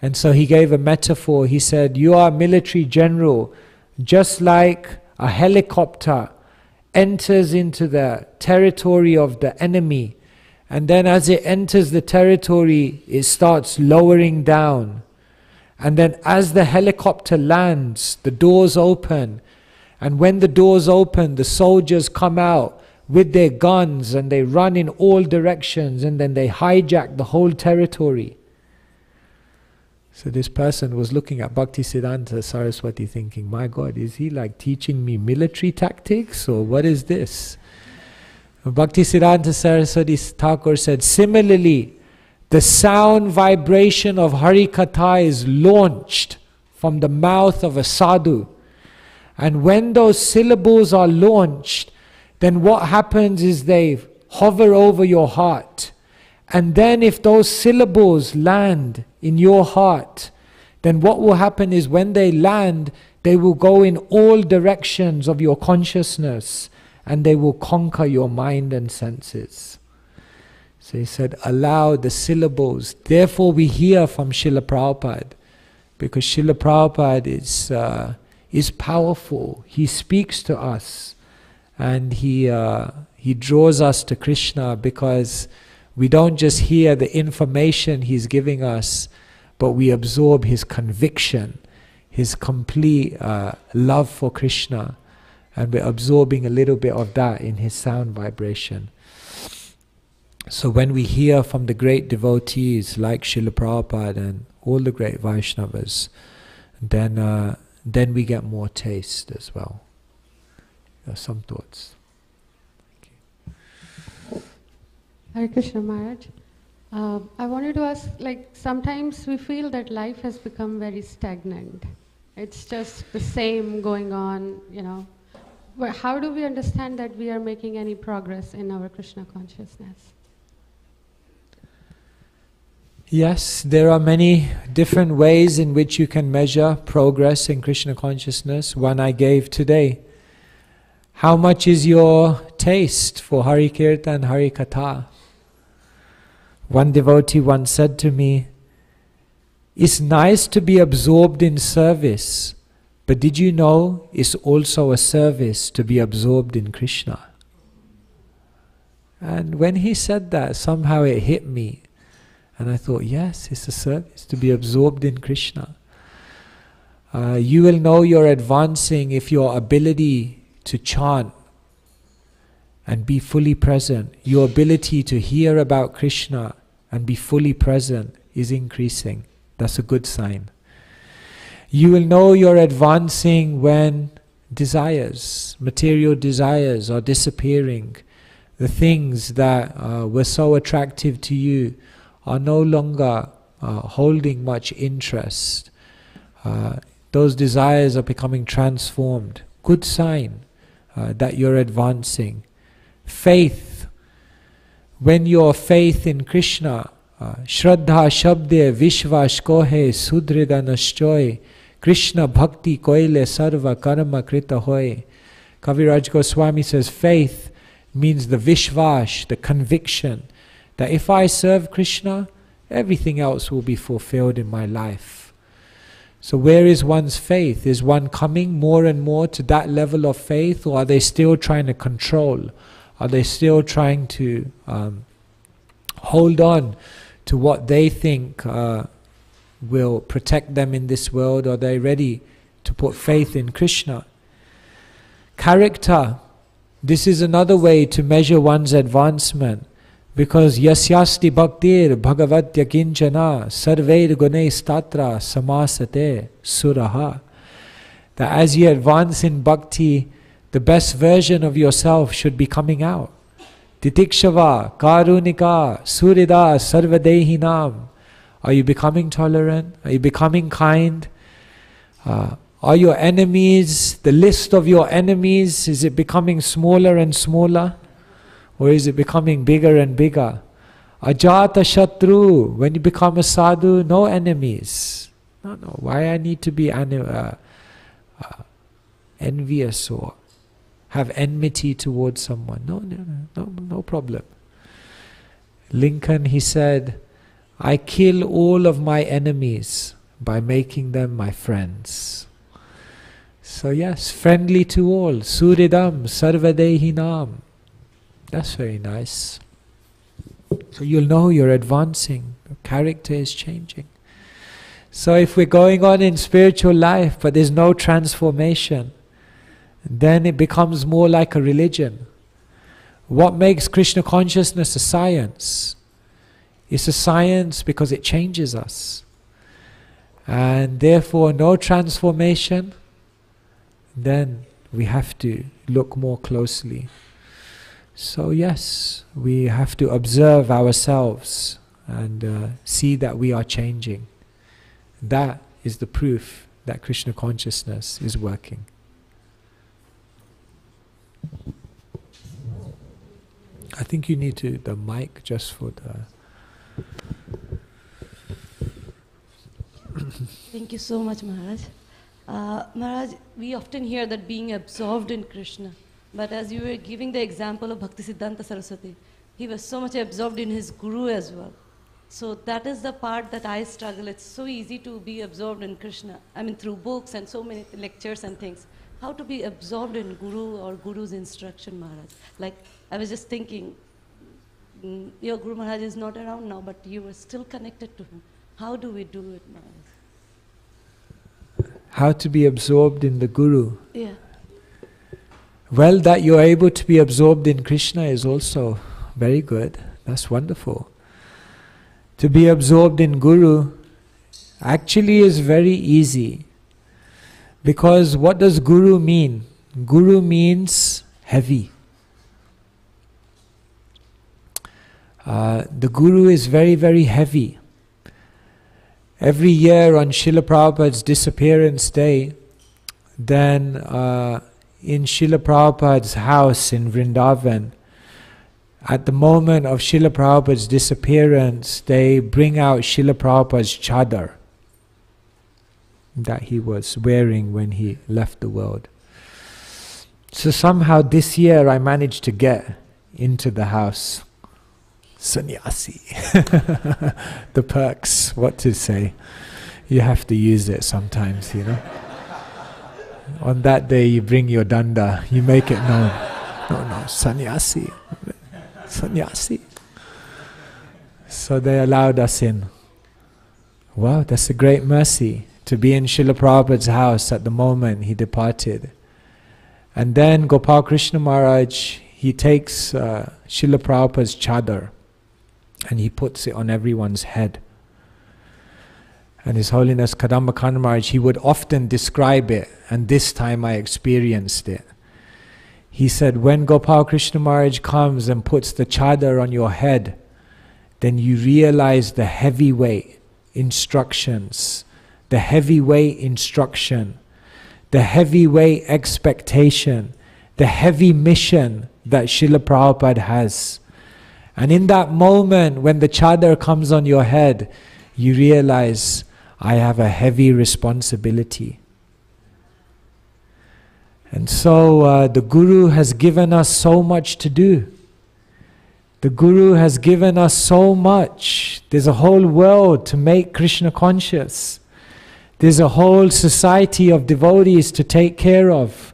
[SPEAKER 1] And so he gave a metaphor. He said, you are a military general, just like a helicopter enters into the territory of the enemy, and then as it enters the territory, it starts lowering down. And then as the helicopter lands, the doors open. And when the doors open, the soldiers come out with their guns and they run in all directions, and then they hijack the whole territory. So this person was looking at Bhaktisiddhanta Saraswati thinking, my God, is he like teaching me military tactics, or what is this? Bhaktisiddhanta Saraswati Thakur said, similarly, the sound vibration of Harikatha is launched from the mouth of a sadhu. And when those syllables are launched, then what happens is they hover over your heart. And then if those syllables land in your heart, then what will happen is when they land, they will go in all directions of your consciousness, and they will conquer your mind and senses. So he said, allow the syllables. Therefore we hear from Srila Prabhupada, because Srila Prabhupada is powerful. He speaks to us, and he draws us to Krishna, because we don't just hear the information he's giving us, but we absorb his conviction, his complete love for Krishna, and we're absorbing a little bit of that in his sound vibration. So when we hear from the great devotees like Srila Prabhupada and all the great Vaishnavas, then we get more taste as well. Some thoughts.
[SPEAKER 3] Hare Krishna Maharaj. I wanted to ask, like, sometimes we feel that life has become very stagnant. It's just the same going on, you know. But how do we understand that we are making any progress in our Krishna consciousness?
[SPEAKER 1] Yes, there are many different ways in which you can measure progress in Krishna consciousness. One I gave today. How much is your taste for Hari Kirtan, Hari Katha? One devotee once said to me, it's nice to be absorbed in service, but did you know it's also a service to be absorbed in Krishna? And when he said that, somehow it hit me. And I thought, yes, it's a service to be absorbed in Krishna. You will know you're advancing if your ability to chant and be fully present, your ability to hear about Krishna and be fully present is increasing. That's a good sign. You will know you're advancing when desires, material desires, are disappearing. The things that were so attractive to you are no longer holding much interest. Those desires are becoming transformed. Good sign that you're advancing. Faith. When your faith in Krishna, Shraddha Shabde Vishvash Kohe Sudrida Nashchoy, Krishna Bhakti Koile Sarva Karma Krita Hoy. Kaviraj Goswami says faith means the Vishvash, the conviction that if I serve Krishna, everything else will be fulfilled in my life. So where is one's faith? Is one coming more and more to that level of faith, or are they still trying to control? Are they still trying to hold on to what they think will protect them in this world? Are they ready to put faith in Krishna? Character. This is another way to measure one's advancement. Because yasyasti bhaktir bhagavatya kinchana sarvair gunai statra samasate suraha. That as you advance in bhakti, the best version of yourself should be coming out. Titikshava, karunika, surida, sarvadehinam. Are you becoming tolerant? Are you becoming kind? Are your enemies, the list of your enemies, is it becoming smaller and smaller? Or is it becoming bigger and bigger? Ajata Shatru, when you become a sadhu, no enemies. No, why I need to be envious or have enmity towards someone? No problem. Lincoln, he said, I kill all of my enemies by making them my friends. So yes, friendly to all. Suridam sarvadehinam. That's very nice. So you'll know you're advancing. Your character is changing. So if we're going on in spiritual life but there's no transformation, then it becomes more like a religion. What makes Krishna consciousness a science? It's a science because it changes us. And therefore no transformation, then we have to look more closely. So yes, we have to observe ourselves and see that we are changing. That is the proof that Krishna consciousness is working. I think you need the mic just for the...
[SPEAKER 4] Thank you so much, Maharaj. Maharaj, we often hear that being absorbed in Krishna. But as you were giving the example of Bhaktisiddhanta Saraswati, he was so much absorbed in his guru as well. So that is the part that I struggle. It's so easy to be absorbed in Krishna. I mean, through books and so many lectures and things. How to be absorbed in guru or guru's instruction, Maharaj? Like, I was just thinking, your Guru Maharaj is not around now, but you were still connected to him. How do we do it, Maharaj?
[SPEAKER 1] How to be absorbed in the guru?
[SPEAKER 4] Yeah.
[SPEAKER 1] Well, that you're able to be absorbed in Krishna is also very good. That's wonderful. To be absorbed in Guru actually is very easy. Because what does Guru mean? Guru means heavy. The Guru is very, very heavy. Every year on Srila Prabhupada's disappearance day, then in Srila Prabhupada's house in Vrindavan, at the moment of Srila Prabhupada's disappearance, they bring out Srila Prabhupada's chadar that he was wearing when he left the world. So somehow this year I managed to get into the house. Sannyasi. The perks, what to say. You have to use it sometimes, you know. On that day you bring your danda, you make it known. No, sannyasi. Sannyasi. So they allowed us in. Wow, that's a great mercy to be in Srila Prabhupada's house at the moment he departed. And then Gopal Krishna Maharaj, he takes Srila Prabhupada's chadar and he puts it on everyone's head. And His Holiness Kadamba Kanana Maharaj, he would often describe it, and this time I experienced it. He said, when Gopal Krishna Maharaj comes and puts the chadar on your head, then you realize the heavy weight instructions, the heavyweight instruction, the heavyweight expectation, the heavy mission that Srila Prabhupada has. And in that moment when the chadar comes on your head, you realize, I have a heavy responsibility. And so the Guru has given us so much to do. The Guru has given us so much. There's a whole world to make Krishna conscious. There's a whole society of devotees to take care of.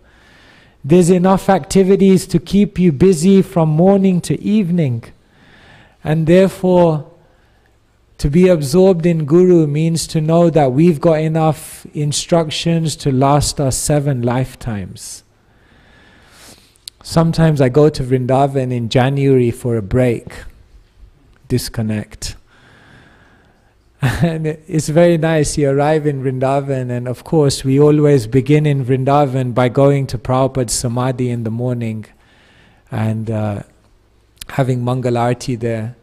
[SPEAKER 1] There's enough activities to keep you busy from morning to evening. And therefore, to be absorbed in Guru means to know that we've got enough instructions to last us 7 lifetimes. Sometimes I go to Vrindavan in January for a break, disconnect. And it's very nice, you arrive in Vrindavan, and of course we always begin in Vrindavan by going to Prabhupada's Samadhi in the morning and having Mangalarti there.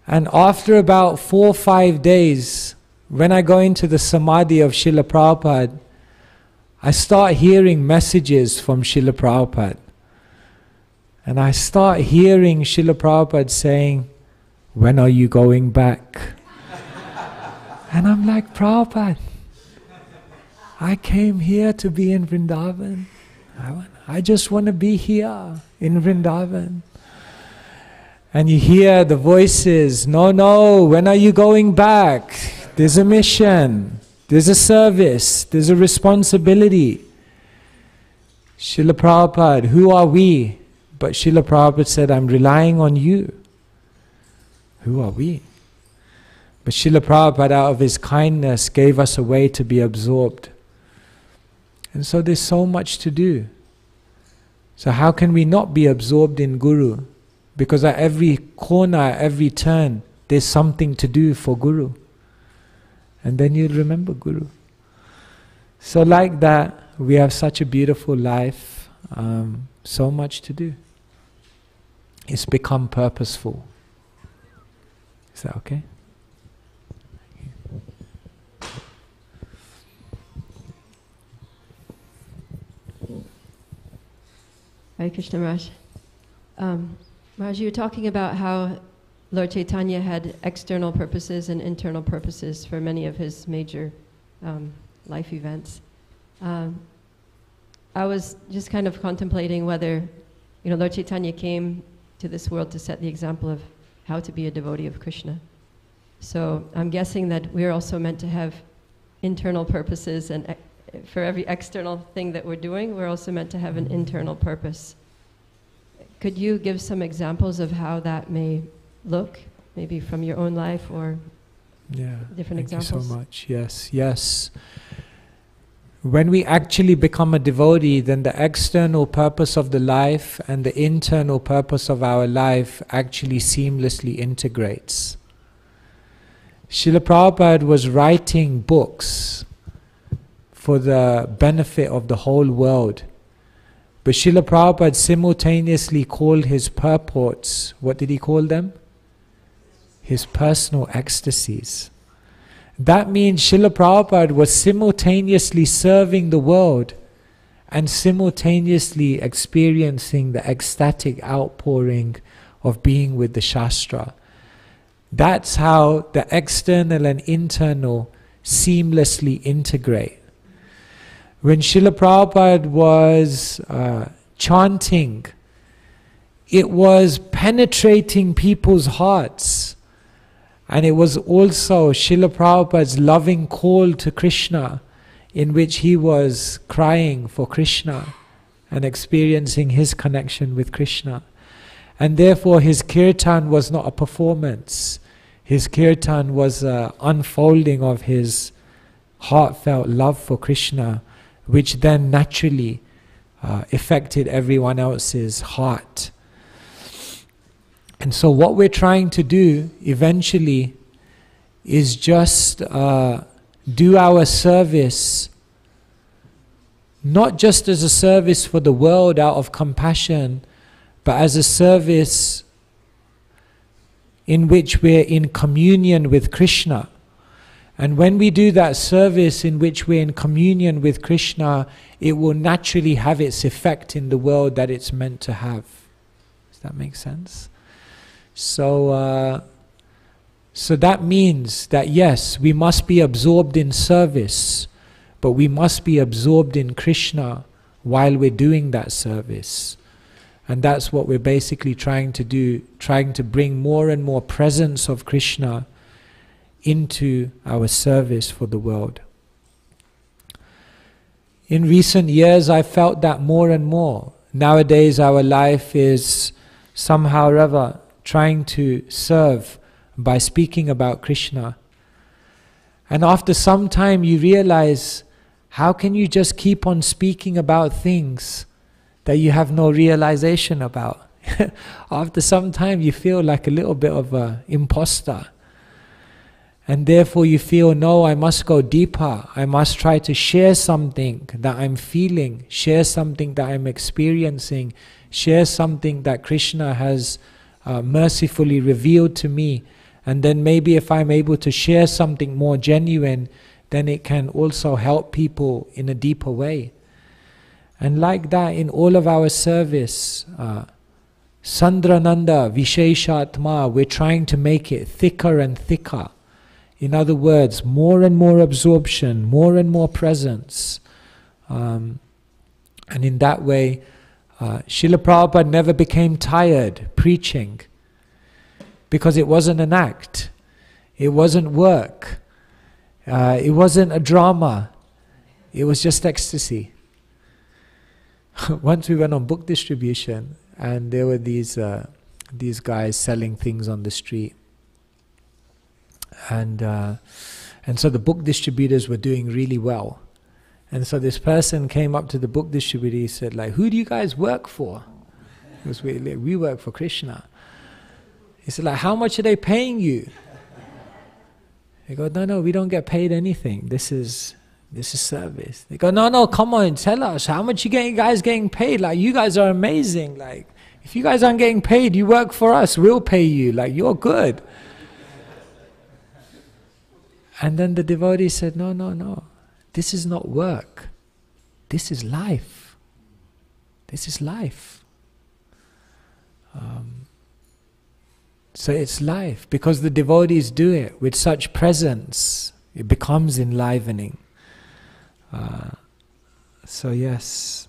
[SPEAKER 1] And after about 4 or 5 days, when I go into the Samadhi of Srila Prabhupada, I start hearing messages from Srila Prabhupada. And I start hearing Srila Prabhupada saying, when are you going back? And I'm like, Prabhupada, I came here to be in Vrindavan. I just want to be here in Vrindavan. And you hear the voices, no, when are you going back? There's a mission, there's a service, there's a responsibility. Srila Prabhupada, who are we? But Srila Prabhupada said, I'm relying on you. Who are we? But Srila Prabhupada, out of his kindness, gave us a way to be absorbed. And so there's so much to do. So how can we not be absorbed in Guru? Because at every corner, at every turn, there's something to do for Guru. And then you'll remember Guru. So like that, we have such a beautiful life, so much to do. It's become purposeful. Is that okay?
[SPEAKER 5] Hare Krishna Maharaj. Maharaj, you were talking about how Lord Chaitanya had external purposes and internal purposes for many of his major life events. I was just kind of contemplating whether, Lord Chaitanya came to this world to set the example of how to be a devotee of Krishna. So I'm guessing that we're also meant to have internal purposes, and for every external thing that we're doing, we're also meant to have an internal purpose. Could you give some examples of how that may look, maybe from your own life or different examples?
[SPEAKER 1] Thank you so much. Yes. When we actually become a devotee, then the external purpose of the life and the internal purpose of our life actually seamlessly integrates. Srila Prabhupada was writing books for the benefit of the whole world. But Srila Prabhupada simultaneously called his purports, what did he call them? His personal ecstasies. That means Srila Prabhupada was simultaneously serving the world and simultaneously experiencing the ecstatic outpouring of being with the Shastra. That's how the external and internal seamlessly integrate. When Srila Prabhupada was chanting, it was penetrating people's hearts. And it was also Srila Prabhupada's loving call to Krishna, in which he was crying for Krishna and experiencing his connection with Krishna. And therefore his kirtan was not a performance. His kirtan was an unfolding of his heartfelt love for Krishna, which then naturally affected everyone else's heart. And so what we're trying to do eventually is just do our service, not just as a service for the world out of compassion, but as a service in which we're in communion with Krishna. And when we do that service in which we're in communion with Krishna, it will naturally have its effect in the world that it's meant to have. Does that make sense? So that means that yes, we must be absorbed in service, but we must be absorbed in Krishna while we're doing that service. And that's what we're basically trying to do, trying to bring more and more presence of Krishna into our service for the world. In recent years, I felt that more and more. Nowadays, our life is somehow or other trying to serve by speaking about Krishna. And after some time, you realize, how can you just keep on speaking about things that you have no realization about? After some time, you feel like a little bit of an imposter. And therefore you feel, no, I must go deeper. I must try to share something that I'm feeling, share something that I'm experiencing, share something that Krishna has mercifully revealed to me. And then maybe if I'm able to share something more genuine, then it can also help people in a deeper way. And like that, in all of our service, Sandrananda, Visheshatma, we're trying to make it thicker and thicker. In other words, more and more absorption, more and more presence. And in that way, Srila Prabhupada never became tired preaching, because it wasn't an act, it wasn't work, it wasn't a drama, it was just ecstasy. Once we went on book distribution, and there were these guys selling things on the street. And so the book distributors were doing really well. And so this person came up to the book distributor, he said, like, who do you guys work for? Because we work for Krishna. He said, like, how much are they paying you? They go, no, we don't get paid anything. This is service. They go, no, come on, tell us, how much you guys getting paid? Like, you guys are amazing. Like, if you guys aren't getting paid, you work for us, we'll pay you. Like, you're good. And then the devotee said, no, this is not work. This is life. This is life. So it's life, because the devotees do it with such presence, it becomes enlivening. So yes,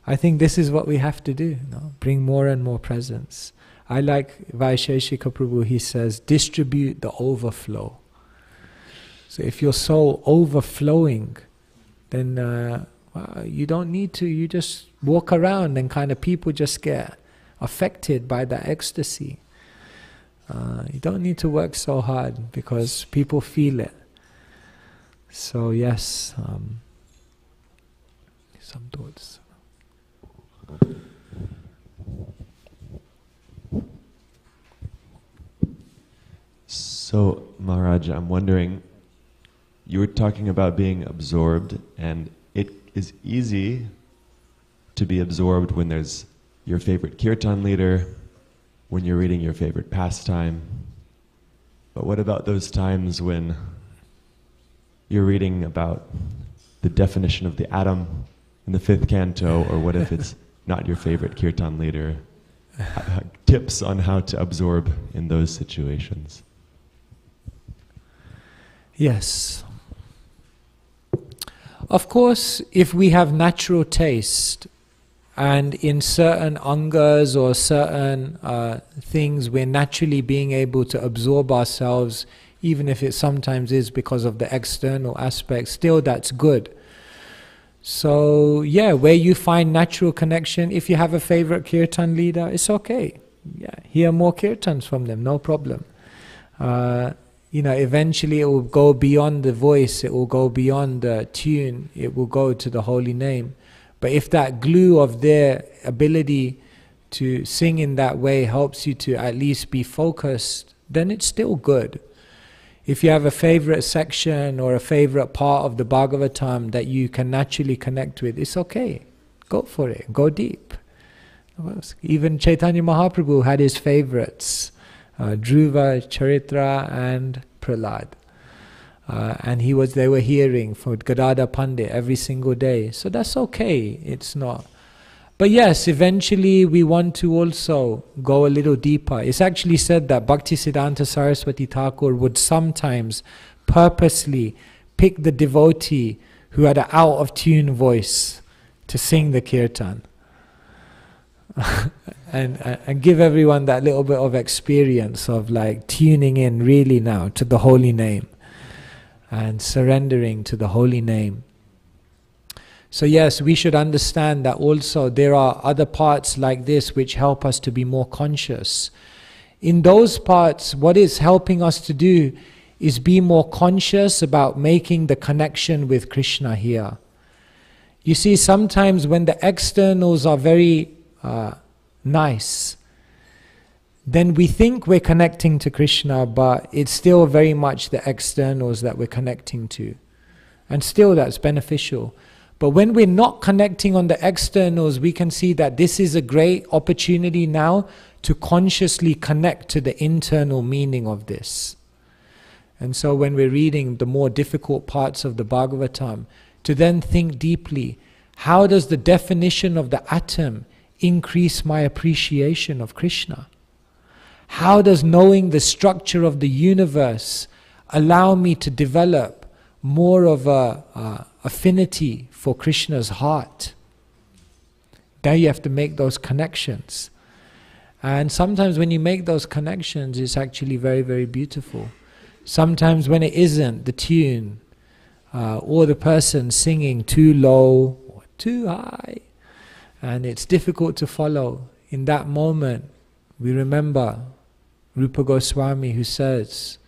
[SPEAKER 1] I think this is what we have to do, bring more and more presence. I like Vaisheshika Prabhu, he says, distribute the overflow. So if your soul overflowing, then you don't need to, you just walk around and kind of people just get affected by that ecstasy. You don't need to work so hard because people feel it. So yes, some thoughts.
[SPEAKER 6] So Maharaj, I'm wondering, you were talking about being absorbed, and it is easy to be absorbed when there's your favorite kirtan leader, when you're reading your favorite pastime. But what about those times when you're reading about the definition of the atom in the 5th canto, or what if it's not your favorite kirtan leader? Tips on how to absorb in those situations.
[SPEAKER 1] Yes. Of course, if we have natural taste, and in certain angas or certain things we're naturally being able to absorb ourselves, even if it sometimes is because of the external aspect, still that's good. So yeah, where you find natural connection, if you have a favorite kirtan leader, it's okay. Yeah, hear more kirtans from them, no problem. Eventually it will go beyond the voice, it will go beyond the tune, it will go to the holy name. But if that glue of their ability to sing in that way helps you to at least be focused, then it's still good. If you have a favorite section or a favorite part of the Bhagavatam that you can naturally connect with, it's okay. Go for it, go deep. Even Chaitanya Mahaprabhu had his favorites, Dhruva, Charitra and Prahlad. and they were hearing for Gadada Pandit every single day. So that's okay, it's not. But yes, eventually we want to also go a little deeper. It's actually said that Bhaktisiddhanta Saraswati Thakur would sometimes purposely pick the devotee who had an out-of-tune voice to sing the kirtan. and give everyone that little bit of experience of like tuning in really now to the holy name and surrendering to the holy name. So yes, we should understand that also there are other parts like this which help us to be more conscious. In those parts, what it's helping us to do is be more conscious about making the connection with Krishna here. You see, sometimes when the externals are very nice, then we think we're connecting to Krishna, but it's still very much the externals that we're connecting to. And still that's beneficial. But when we're not connecting on the externals, we can see that this is a great opportunity now to consciously connect to the internal meaning of this. And so when we're reading the more difficult parts of the Bhagavatam, to then think deeply, how does the definition of the atom increase my appreciation of Krishna? How does knowing the structure of the universe allow me to develop more of a affinity for Krishna's heart? There you have to make those connections. And sometimes when you make those connections, it's actually very, very beautiful. Sometimes when it isn't, the tune, or the person singing too low or too high, and it's difficult to follow, in that moment, we remember Rupa Goswami who says,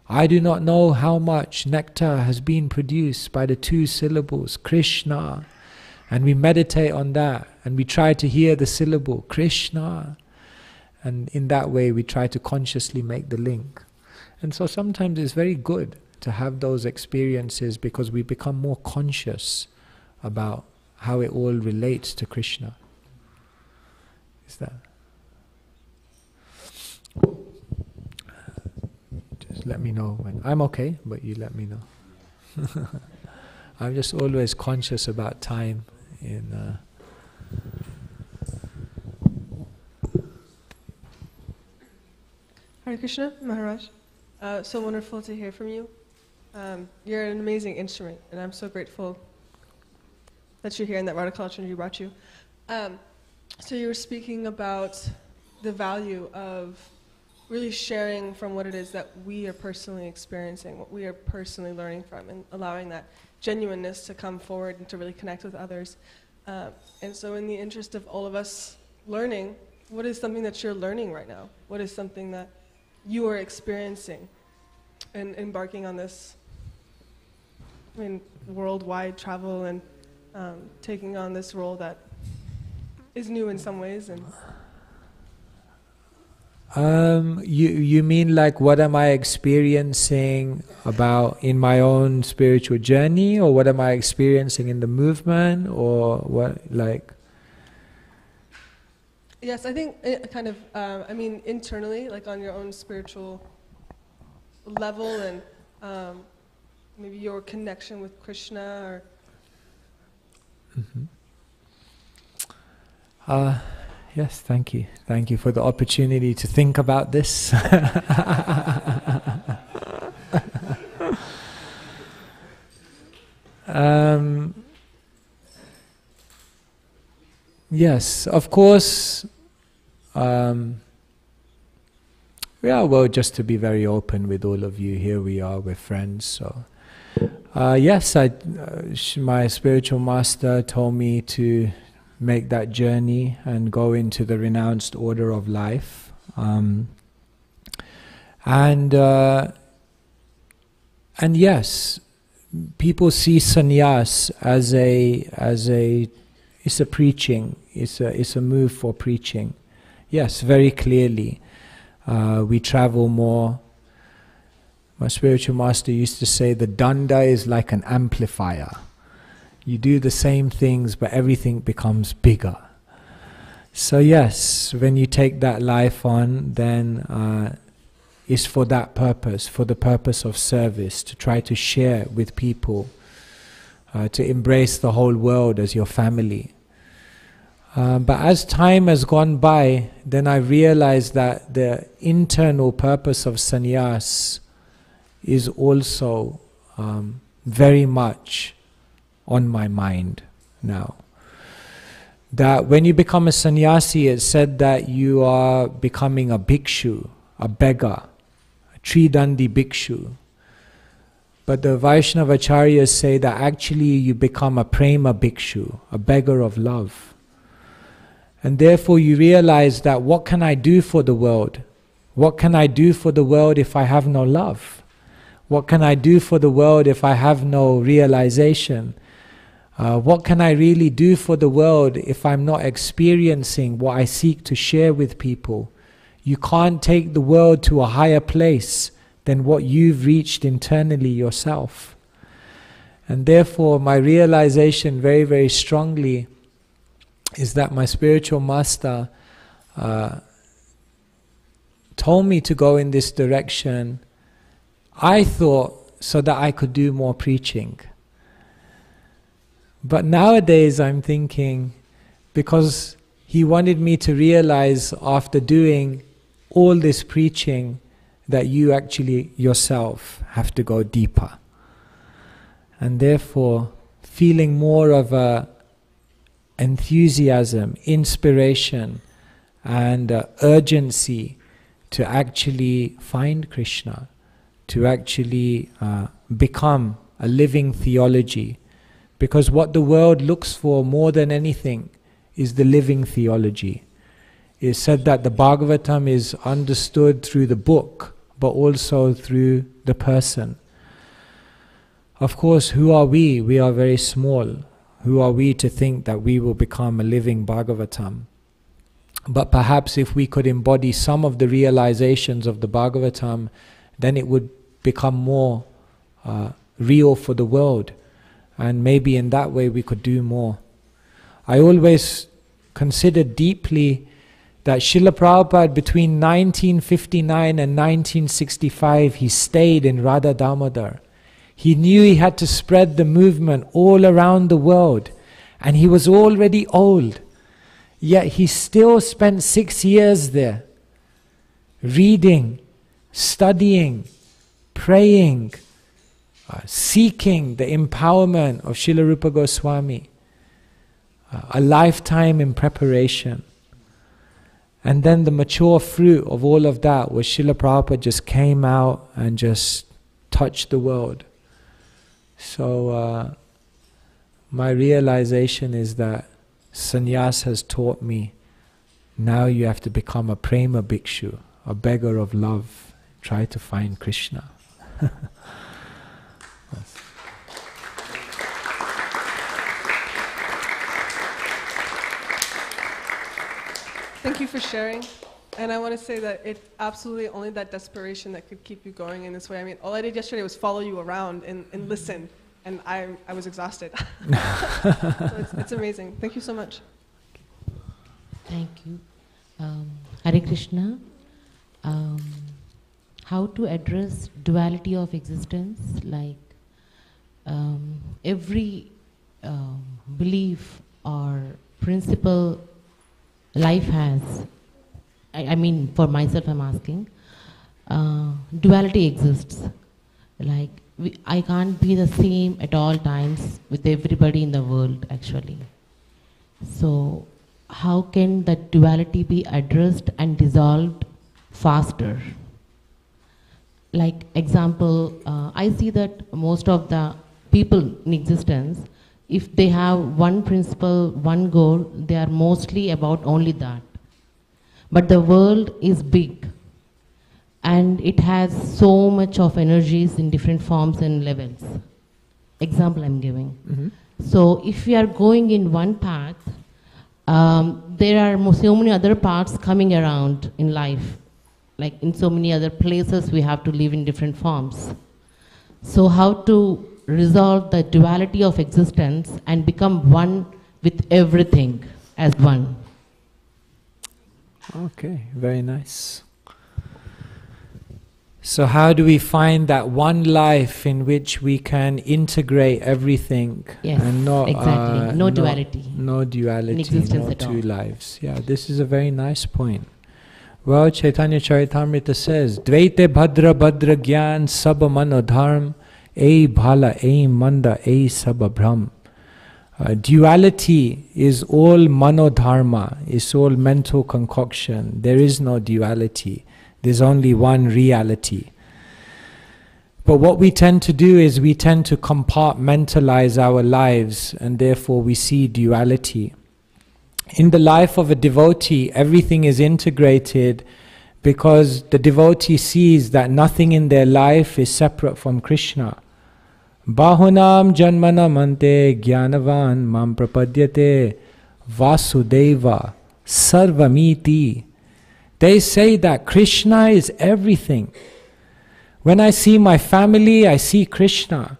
[SPEAKER 1] I do not know how much nectar has been produced by the two syllables, Krishna. And we meditate on that, and we try to hear the syllable, Krishna. And in that way, we try to consciously make the link. And so sometimes it's very good to have those experiences because we become more conscious about how it all relates to Krishna. Is that? Just let me know when. I'm okay, but you let me know. I'm just always conscious about time in
[SPEAKER 7] Hare Krishna, Maharaj. So wonderful to hear from you. You're an amazing instrument, and I'm so grateful that you're here and that Radha Trinity brought you. So you were speaking about the value of really sharing from what it is that we are personally experiencing, what we are personally learning from, and allowing that genuineness to come forward and to really connect with others. And so in the interest of all of us learning, what is something that you're learning right now? What is something that you are experiencing and embarking on this worldwide travel and taking on this role that is new in some ways? And
[SPEAKER 1] you mean like what am I experiencing about in my own spiritual journey, or what am I experiencing in the movement, or what, like?
[SPEAKER 7] Yes, I think kind of, internally, like on your own spiritual level, and maybe your connection with Krishna, or...
[SPEAKER 1] Yes, thank you. Thank you for the opportunity to think about this. Yes, of course. Well, just to be very open with all of you, here we are, we're friends. So, yes, my spiritual master told me to make that journey and go into the renounced order of life. And yes, people see sannyas as it's a preaching, it's a move for preaching. Yes, very clearly. We travel more. My spiritual master used to say the danda is like an amplifier. You do the same things, but everything becomes bigger. So yes, when you take that life on, then is for that purpose, for the purpose of service, to try to share with people, to embrace the whole world as your family. But as time has gone by, then I realized that the internal purpose of sannyas is also very much on my mind now. That when you become a sannyasi, it's said that you are becoming a bhikshu, a beggar, a tridandi bhikshu. But the Vaishnava acharyas say that actually you become a prema bhikshu, a beggar of love. And therefore you realize that what can I do for the world? What can I do for the world if I have no love? What can I do for the world if I have no realization? What can I really do for the world if I'm not experiencing what I seek to share with people? You can't take the world to a higher place than what you've reached internally yourself. And therefore my realization very, very strongly is that my spiritual master told me to go in this direction, I thought, so that I could do more preaching. But nowadays I'm thinking, because he wanted me to realize after doing all this preaching that you actually yourself have to go deeper. And therefore feeling more of a enthusiasm, inspiration and urgency to actually find Krishna, to actually become a living theology. Because what the world looks for more than anything is the living theology. It's said that the Bhagavatam is understood through the book, but also through the person. Of course, who are we? We are very small. Who are we to think that we will become a living Bhagavatam? But perhaps if we could embody some of the realizations of the Bhagavatam, then it would become more real for the world. And maybe in that way we could do more. I always considered deeply that Srila Prabhupada between 1959 and 1965 he stayed in Radha Damodar. He knew he had to spread the movement all around the world, and he was already old. Yet he still spent 6 years there, reading, studying, praying, seeking the empowerment of Srila Rupa Goswami, a lifetime in preparation. And then the mature fruit of all of that was Srila Prabhupada just came out and just touched the world. So my realization is that sannyas has taught me, now you have to become a prema bhikshu, a beggar of love. Try to find Krishna.
[SPEAKER 7] Thank you for sharing. And I want to say that it's absolutely only that desperation that could keep you going in this way. I mean, all I did yesterday was follow you around and listen, and I was exhausted. So it's amazing. Thank you so much.
[SPEAKER 8] Thank you. Hare Krishna. How to address duality of existence, like every belief or principle life has, I mean for myself I'm asking, duality exists. Like I can't be the same at all times with everybody in the world actually. So how can that duality be addressed and dissolved faster? Like example, I see that most of the people in existence, if they have one principle, one goal, they are mostly about only that. But the world is big and it has so much of energies in different forms and levels. Example I'm giving.
[SPEAKER 1] Mm-hmm.
[SPEAKER 8] So if we are going in one path, there are so many other paths coming around in life. Like in so many other places we have to live in different forms. So how to resolve the duality of existence and become one with everything as one?
[SPEAKER 1] Okay, very nice. So how do we find that one life in which we can integrate everything?
[SPEAKER 8] Yes,
[SPEAKER 1] and not,
[SPEAKER 8] exactly. No duality.
[SPEAKER 1] No duality,
[SPEAKER 8] In existence
[SPEAKER 1] no
[SPEAKER 8] at
[SPEAKER 1] two
[SPEAKER 8] all.
[SPEAKER 1] lives. Yeah, this is a very nice point. Well, Chaitanya Charitamrita says, Dvaite bhadra bhadra gyan sab mano dharm, ei bhala, ei manda, ei sab brahm. Duality is all manodharma, is all mental concoction. There is no duality. There's only one reality. But what we tend to do is we tend to compartmentalize our lives, and therefore we see duality. In the life of a devotee, everything is integrated because the devotee sees that nothing in their life is separate from Krishna. Bahunam janmanam ante jnanavan mam prapadyate vasudeva sarvamiti. They say that Krishna is everything. When I see my family, I see Krishna.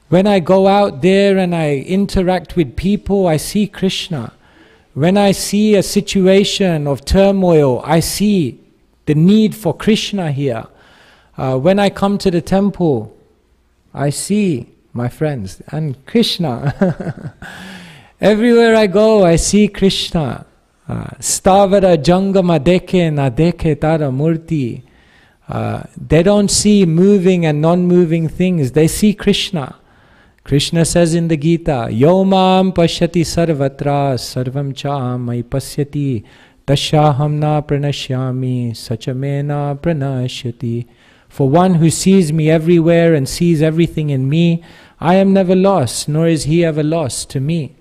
[SPEAKER 1] When I go out there and I interact with people, I see Krishna. When I see a situation of turmoil, I see the need for Krishna here. When I come to the temple, I see my friends and Krishna. Everywhere I go, I see Krishna. Stavara jangama deke na deke tara murti. They don't see moving and non-moving things. They see Krishna. Krishna says in the Gita, Yomam pashyati sarvatra sarvam cha mai pasyati tashaham na pranashyami sachamena pranashyati. For one who sees me everywhere and sees everything in me, I am never lost, nor is he ever lost to me.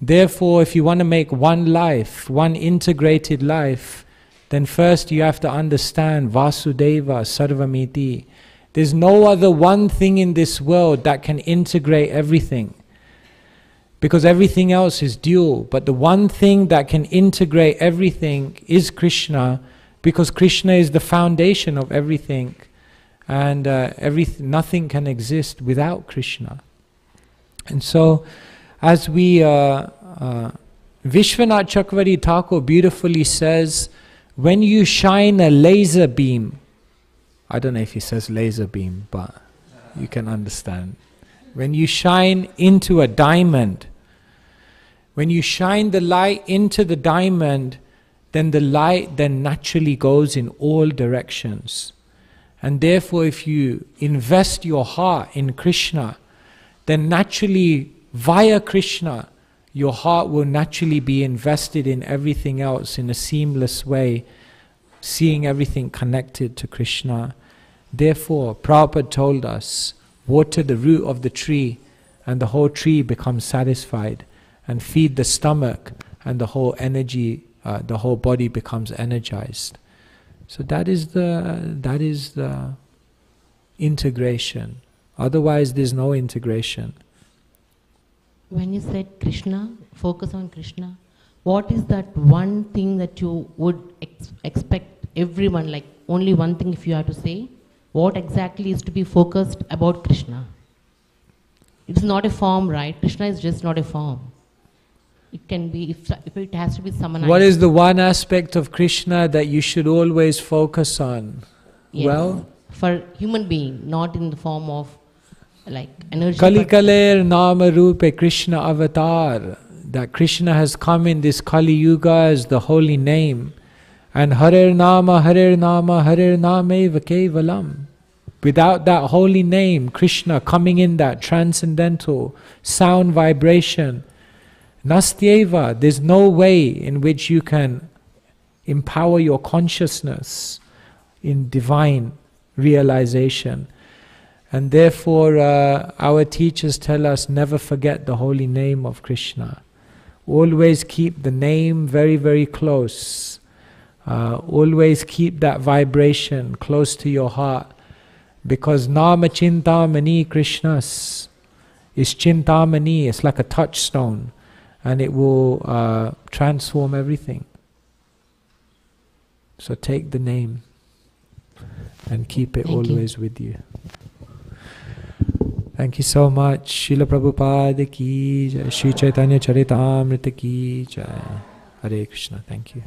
[SPEAKER 1] Therefore, if you want to make one life, one integrated life, then first you have to understand Vasudeva Sarvamiti. There's no other one thing in this world that can integrate everything, because everything else is dual. But the one thing that can integrate everything is Krishna, because Krishna is the foundation of everything, and nothing can exist without Krishna. And so, as we Vishwanath Chakravarti Thakur beautifully says, when you shine a laser beam, I don't know if he says laser beam, but you can understand. When you shine into a diamond, when you shine the light into the diamond, then the light then naturally goes in all directions. And therefore, if you invest your heart in Krishna, then naturally, via Krishna, your heart will naturally be invested in everything else in a seamless way, seeing everything connected to Krishna. Therefore, Prabhupada told us, water the root of the tree and the whole tree becomes satisfied, and feed the stomach and the whole energy, the whole body becomes energized. So that is the integration. Otherwise there's no integration.
[SPEAKER 8] When you said Krishna, focus on Krishna, what is that one thing that you would expect everyone, like only one thing if you have to say, what exactly is to be focused about Krishna? It's not a form, right? Krishna is just not a form. It can be, if it has to be someone.
[SPEAKER 1] What is the one aspect of Krishna that you should always focus on?
[SPEAKER 8] Yes.
[SPEAKER 1] Well,
[SPEAKER 8] for human being, not in the form of like energy.
[SPEAKER 1] Kalikaler Nama Rupe Krishna Avatar. That Krishna has come in this Kali Yuga as the holy name. And Harer Nama, Harer Nama, Harer Nameva Kevalam. Without that holy name, Krishna coming in that transcendental sound vibration, Nastyeva, there's no way in which you can empower your consciousness in divine realization. And therefore, our teachers tell us never forget the holy name of Krishna. Always keep the name very, very close. Always keep that vibration close to your heart. Because Nama Chintamani Krishnas is Chintamani, it's like a touchstone. And it will transform everything. So take the name and keep it always with you. Thank you so much. Srila Prabhupada ki jai. Shri Chaitanya Charitamrita ki jai. Hare Krishna. Thank you.